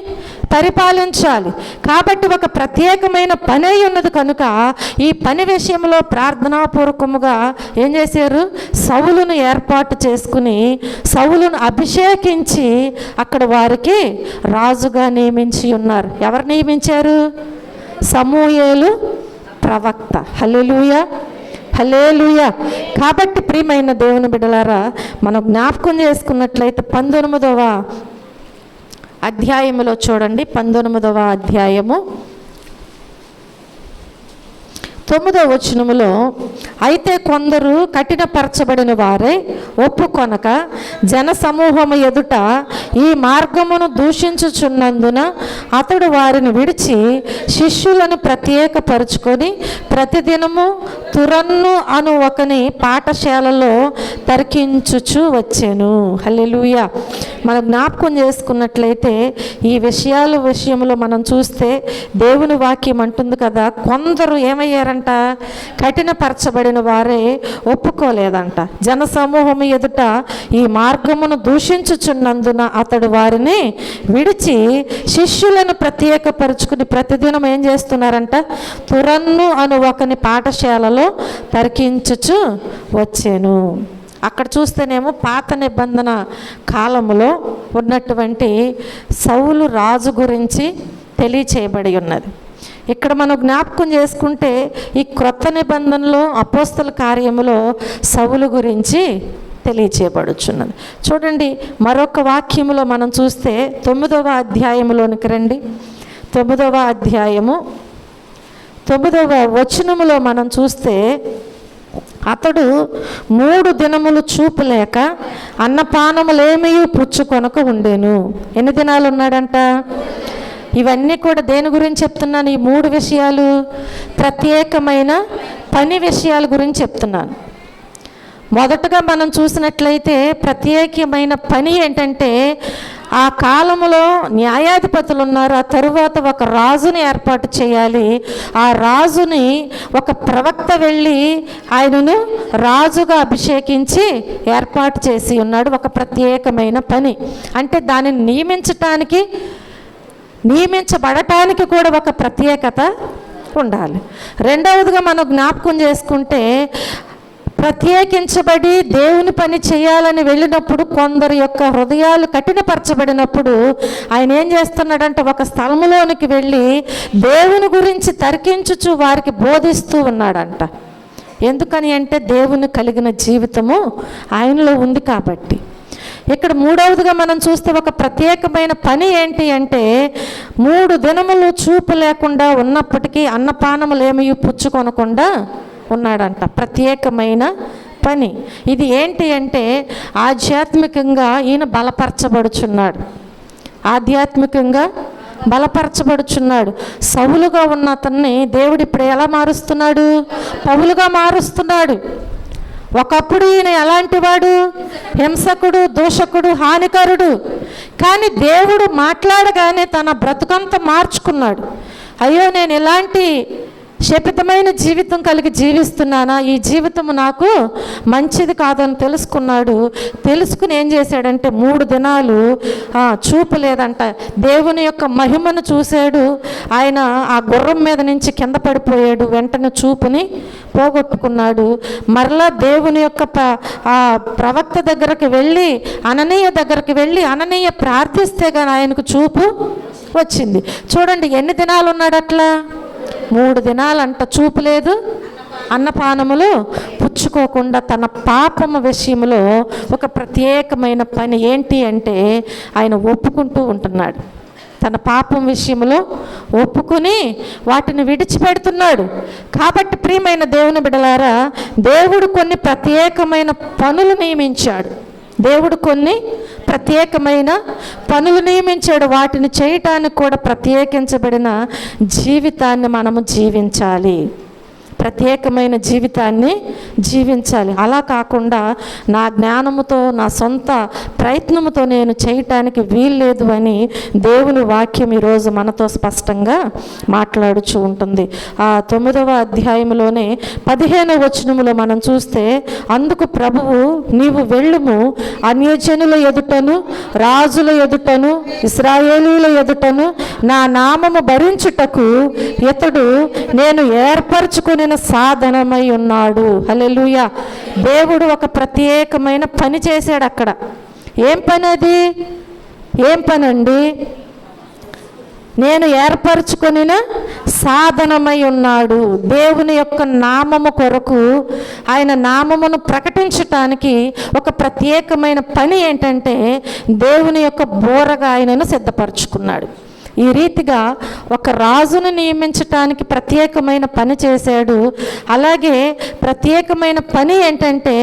పరిపాలించాలి. కాబట్టి ఒక ప్రత్యేకమైన పని అయి ఉన్నది కనుక ఈ పని విషయంలో ప్రార్థనాపూర్వకముగా ఏం చేశారు? సౌలును ఏర్పాటు చేసుకుని సౌలును అభిషేకించి అక్కడ వారికి రాజుగా నియమించి ఉన్నారు. ఎవరు నియమించారు? సమూయేలు ప్రవక్త. హల్లెలూయా, హల్లెలూయా. కాబట్టి ప్రియమైన దేవుని బిడ్డలారా, మనం జ్ఞాపకం చేసుకున్నట్లయితే 19వ అధ్యాయములో చూడండి. 19వ అధ్యాయము 9వ వచనములో, అయితే కొందరు కఠినపరచబడిన వారే ఒప్పుకొనక జన సమూహము ఎదుట ఈ మార్గమును దూషించుచున్నందున అతడు వారిని విడిచి శిష్యులను ప్రత్యేకపరుచుకొని ప్రతిదినము తురన్ను అను ఒకని పాఠశాలలో తరికించుచు వచ్చాను. హల్లెలూయా. మనం జ్ఞాపకం చేసుకున్నట్లయితే ఈ విషయంలో మనం చూస్తే దేవుని వాక్యం అంటుంది కదా, కొందరు ఏమయ్యారంట? కఠినపరచబడిన వారే ఒప్పుకోలేదంట. జన సమూహం ఎదుట ఈ మార్గమును దూషించుచున్నందున అతడు వారిని విడిచి శిష్యులను ప్రత్యేకపరుచుకుని ప్రతిదినం ఏం చేస్తున్నారంట? తురన్ను అను ఒకని పాఠశాలలో తరికించుచు వచ్చాను. అక్కడ చూస్తేనేమో పాత నిబంధన కాలములో ఉన్నటువంటి సౌలు రాజు గురించి తెలియచేయబడి ఉన్నది. ఇక్కడ మనం జ్ఞాపకం చేసుకుంటే ఈ క్రొత్త నిబంధనలో అపోస్తల కార్యములో సౌలు గురించి తెలియచేయబడుచున్నది. చూడండి, మరొక వాక్యములో మనం చూస్తే 9వ అధ్యాయములోనికి రండి. 9వ అధ్యాయము 9వ వచనములో మనం చూస్తే అతడు 3 దినములు చూపు లేక అన్నపానములేమీ పుచ్చుకొనక ఉండెను. ఎన్ని దినాలు ఉన్నాడంట? ఇవన్నీ కూడా దేని గురించి చెప్తున్నాను? ఈ 3 విషయాలు ప్రత్యేకమైన పని విషయాల గురించి చెప్తున్నాను. మొదటగా మనం చూసినట్లయితే ప్రత్యేకమైన పని ఏంటంటే, ఆ కాలంలో న్యాయాధిపతులు ఉన్నారు. ఆ తరువాత ఒక రాజుని ఏర్పాటు చేయాలి. ఆ రాజుని ఒక ప్రవక్త వెళ్ళి ఆయనను రాజుగా అభిషేకించి ఏర్పాటు చేసి ఉన్నాడు. ఒక ప్రత్యేకమైన పని అంటే దానిని నియమించబడటానికి కూడా ఒక ప్రత్యేకత ఉండాలి. రెండవదిగా మనం జ్ఞాపకం చేసుకుంటే, ప్రత్యేకించబడి దేవుని పని చేయాలని వెళ్ళినప్పుడు కొందరి యొక్క హృదయాలు కఠినపరచబడినప్పుడు ఆయన ఏం చేస్తున్నాడంటే, ఒక స్థలములోనికి వెళ్ళి దేవుని గురించి తర్కించుచు వారికి బోధిస్తూ ఉన్నాడంట. ఎందుకని అంటే దేవుని కలిగిన జీవితము ఆయనలో ఉంది కాబట్టి. ఇక్కడ మూడవదిగా మనం చూస్తే ఒక ప్రత్యేకమైన పని ఏంటి అంటే, 3 దినములు చూపు లేకుండా ఉన్నప్పటికీ అన్నపానములేమీ పుచ్చుకొనకుండా ఉన్నాడంట. ప్రత్యేకమైన పని ఇది ఏంటి అంటే, ఆధ్యాత్మికంగా ఈయన బలపరచబడుచున్నాడు. ఆధ్యాత్మికంగా బలపరచబడుచున్నాడు. సౌలుగా ఉన్న అతన్ని దేవుడు ఇప్పుడు ఎలా మారుస్తున్నాడు? పౌలుగా మారుస్తున్నాడు. ఒకప్పుడు ఈయన ఎలాంటి వాడు? హింసకుడు, దూషకుడు, హానికరుడు. కానీ దేవుడు మాట్లాడగానే తన బ్రతుకంతా మార్చుకున్నాడు. అయ్యో, నేను ఇలాంటి శపితమైన జీవితం కలిగి జీవిస్తున్నానా? ఈ జీవితం నాకు మంచిది కాదని తెలుసుకున్నాడు. తెలుసుకుని ఏం చేశాడంటే 3 దినాలు చూపు లేదంట. దేవుని యొక్క మహిమను చూశాడు. ఆయన ఆ గుర్రం మీద నుంచి కింద పడిపోయాడు. వెంటనే చూపుని పోగొట్టుకున్నాడు. మరలా దేవుని యొక్క ప్రవక్త దగ్గరికి వెళ్ళి, అననీయ దగ్గరికి వెళ్ళి, అననీయ ప్రార్థిస్తే కానీ ఆయనకు చూపు వచ్చింది. చూడండి, ఎన్ని దినాలు ఉన్నాడు అట్లా? 3 దినాలంట చూపు లేదు, అన్నపానములు పుచ్చుకోకుండా తన పాపము విషయంలో ఒక ప్రత్యేకమైన పని ఏంటి అంటే, ఆయన ఒప్పుకుంటూ ఉంటున్నాడు. తన పాపం విషయంలో ఒప్పుకుని వాటిని విడిచిపెడుతున్నాడు. కాబట్టి ప్రియమైన దేవుని బిడ్డలారా, దేవుడు కొన్ని ప్రత్యేకమైన పనులు నియమించాడు. దేవుడు కొన్ని ప్రత్యేకమైన పనులు నియమించాడు. వాటిని చేయటానికి కూడా ప్రత్యేకించబడిన జీవితాన్ని మనము జీవించాలి. ప్రత్యేకమైన జీవితాన్ని జీవించాలి. అలా కాకుండా నా జ్ఞానముతో, నా సొంత ప్రయత్నముతో నేను చేయటానికి వీల్లేదు అని దేవుని వాక్యం ఈరోజు మనతో స్పష్టంగా మాట్లాడుచూ ఉంటుంది. ఆ 9వ అధ్యాయంలోనే 15వ వచనములో మనం చూస్తే, అందుకు ప్రభువు, నీవు వెళ్ళుము, అన్యజనుల ఎదుటను, రాజుల ఎదుటను, ఇశ్రాయేలీయుల ఎదుటను నా నామము భరించుటకు ఇతడు నేను ఏర్పరచుకుని సాధనమై ఉన్నాడు. హల్లెలూయా. దేవుడు ఒక ప్రత్యేకమైన పని చేశాడు అక్కడ. ఏం పని అది? ఏం పని అండి? నేను ఏర్పరచుకొనిన సాధనమై ఉన్నాడు. దేవుని యొక్క నామము కొరకు, ఆయన నామమును ప్రకటించటానికి ఒక ప్రత్యేకమైన పని ఏంటంటే, దేవుని యొక్క బోరగా ఆయనను సిద్ధపరచుకున్నాడు. ఈ రీతిగా ఒక రాజును నియమించటానికి ప్రత్యేకమైన పని చేశాడు. అలాగే ప్రత్యేకమైన పని ఏంటంటే,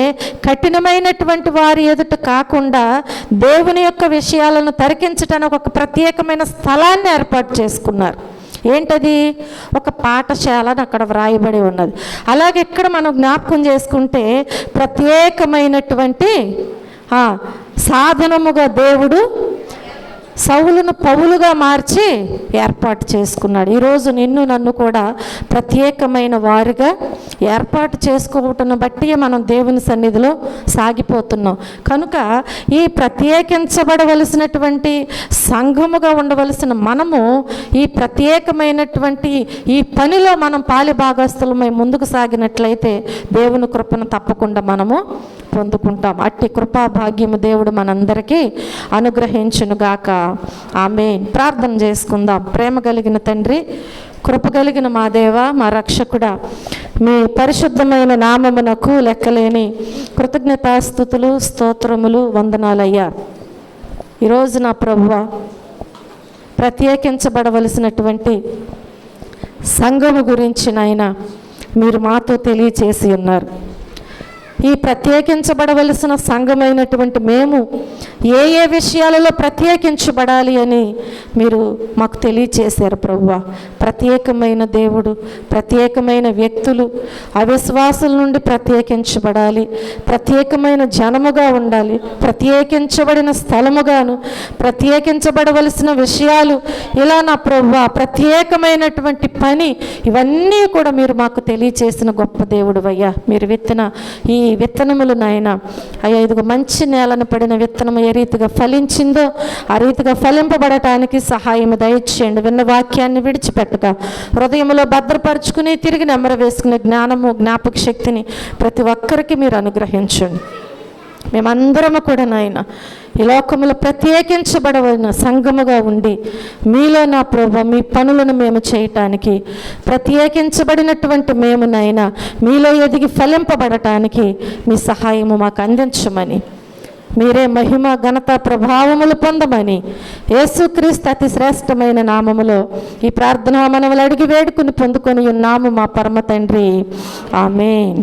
కఠినమైనటువంటి వారి ఎదుట కాకుండా దేవుని యొక్క విషయాలను తరికించడానికి ఒక ప్రత్యేకమైన స్థలాన్ని ఏర్పాటు చేసుకున్నారు. ఏంటది? ఒక పాఠశాలని అక్కడ వ్రాయబడి ఉన్నది. అలాగే ఇక్కడ మనం జ్ఞాపకం చేసుకుంటే, ప్రత్యేకమైనటువంటి సాధనముగా దేవుడు సౌలును పౌలుగా మార్చి ఏర్పాటు చేసుకున్నాడు. ఈరోజు నిన్ను నన్ను కూడా ప్రత్యేకమైన వారిగా ఏర్పాటు చేసుకోవటను బట్టి మనం దేవుని సన్నిధిలో సాగిపోతున్నాం. కనుక ఈ ప్రత్యేకించబడవలసినటువంటి సంఘముగా ఉండవలసిన మనము ఈ ప్రత్యేకమైనటువంటి ఈ పనిలో మనం పాలిభాగస్తులమై ముందుకు సాగినట్లయితే దేవుని కృపను తప్పకుండా మనము పొందుకుంటాం. అట్టి కృపా భాగ్యము దేవుడు మనందరికీ అనుగ్రహించునుగాక. ఆమేన్. ప్రార్థన చేసుకుందాం. ప్రేమ కలిగిన తండ్రి, కృప కలిగిన మా దేవ, మా రక్షకుడా, మీ పరిశుద్ధమైన నామమునకు లెక్కలేని కృతజ్ఞతాస్తుతులు, స్తోత్రములు, వందనాలయ్యా. ఈరోజు నా ప్రభువా, ప్రత్యేకించబడవలసినటువంటి సంఘము గురించి నాయన మీరు మాతో తెలియచేసి ఉన్నారు. ఈ ప్రత్యేకించబడవలసిన సంఘమైనటువంటి మేము ఏ ఏ విషయాలలో ప్రత్యేకించబడాలి అని మీరు మాకు తెలియచేశారు ప్రభువా. ప్రత్యేకమైన దేవుడు, ప్రత్యేకమైన వ్యక్తులు, అవిశ్వాసుల నుండి ప్రత్యేకించబడాలి, ప్రత్యేకమైన జనముగా ఉండాలి, ప్రత్యేకించబడిన స్థలముగాను, ప్రత్యేకించబడవలసిన విషయాలు, ఇలా నా ప్రభువా ప్రత్యేకమైనటువంటి పని, ఇవన్నీ కూడా మీరు మాకు తెలియచేసిన గొప్ప దేవుడు అయ్యా. మీరు విత్తన ఈ విత్తనములు నాయన అయ్యా, ఇదిగో మంచి నేలను పడిన విత్తనము ఏ రీతిగా ఫలించిందో ఆ రీతిగా ఫలింపబడటానికి సహాయం దయచేయండి. విన్న వాక్యాన్ని విడిచిపెట్టగా హృదయంలో భద్రపరుచుకుని తిరిగి నెమ్మర వేసుకునే జ్ఞానము, జ్ఞాపక శక్తిని ప్రతి ఒక్కరికి మీరు అనుగ్రహించండి. మేమందరము కూడా నాయన ఈ లోకములో ప్రత్యేకించబడవలసిన సంఘముగా ఉండి మీలో నా ప్రభు మీ పనులను మేము చేయటానికి, ప్రత్యేకించబడినటువంటి మేము నాయన మీలో ఎదిగి ఫలింపబడటానికి మీ సహాయము మాకు అందించమని, మీరే మహిమ ఘనత ప్రభావములు పొందమని యేసుక్రీస్తు అతి శ్రేష్టమైన నామములో ఈ ప్రార్థన మనవులు అడిగి వేడుకుని పొందుకొని ఉన్నాము మా పరమ తండ్రి. ఆమేన్.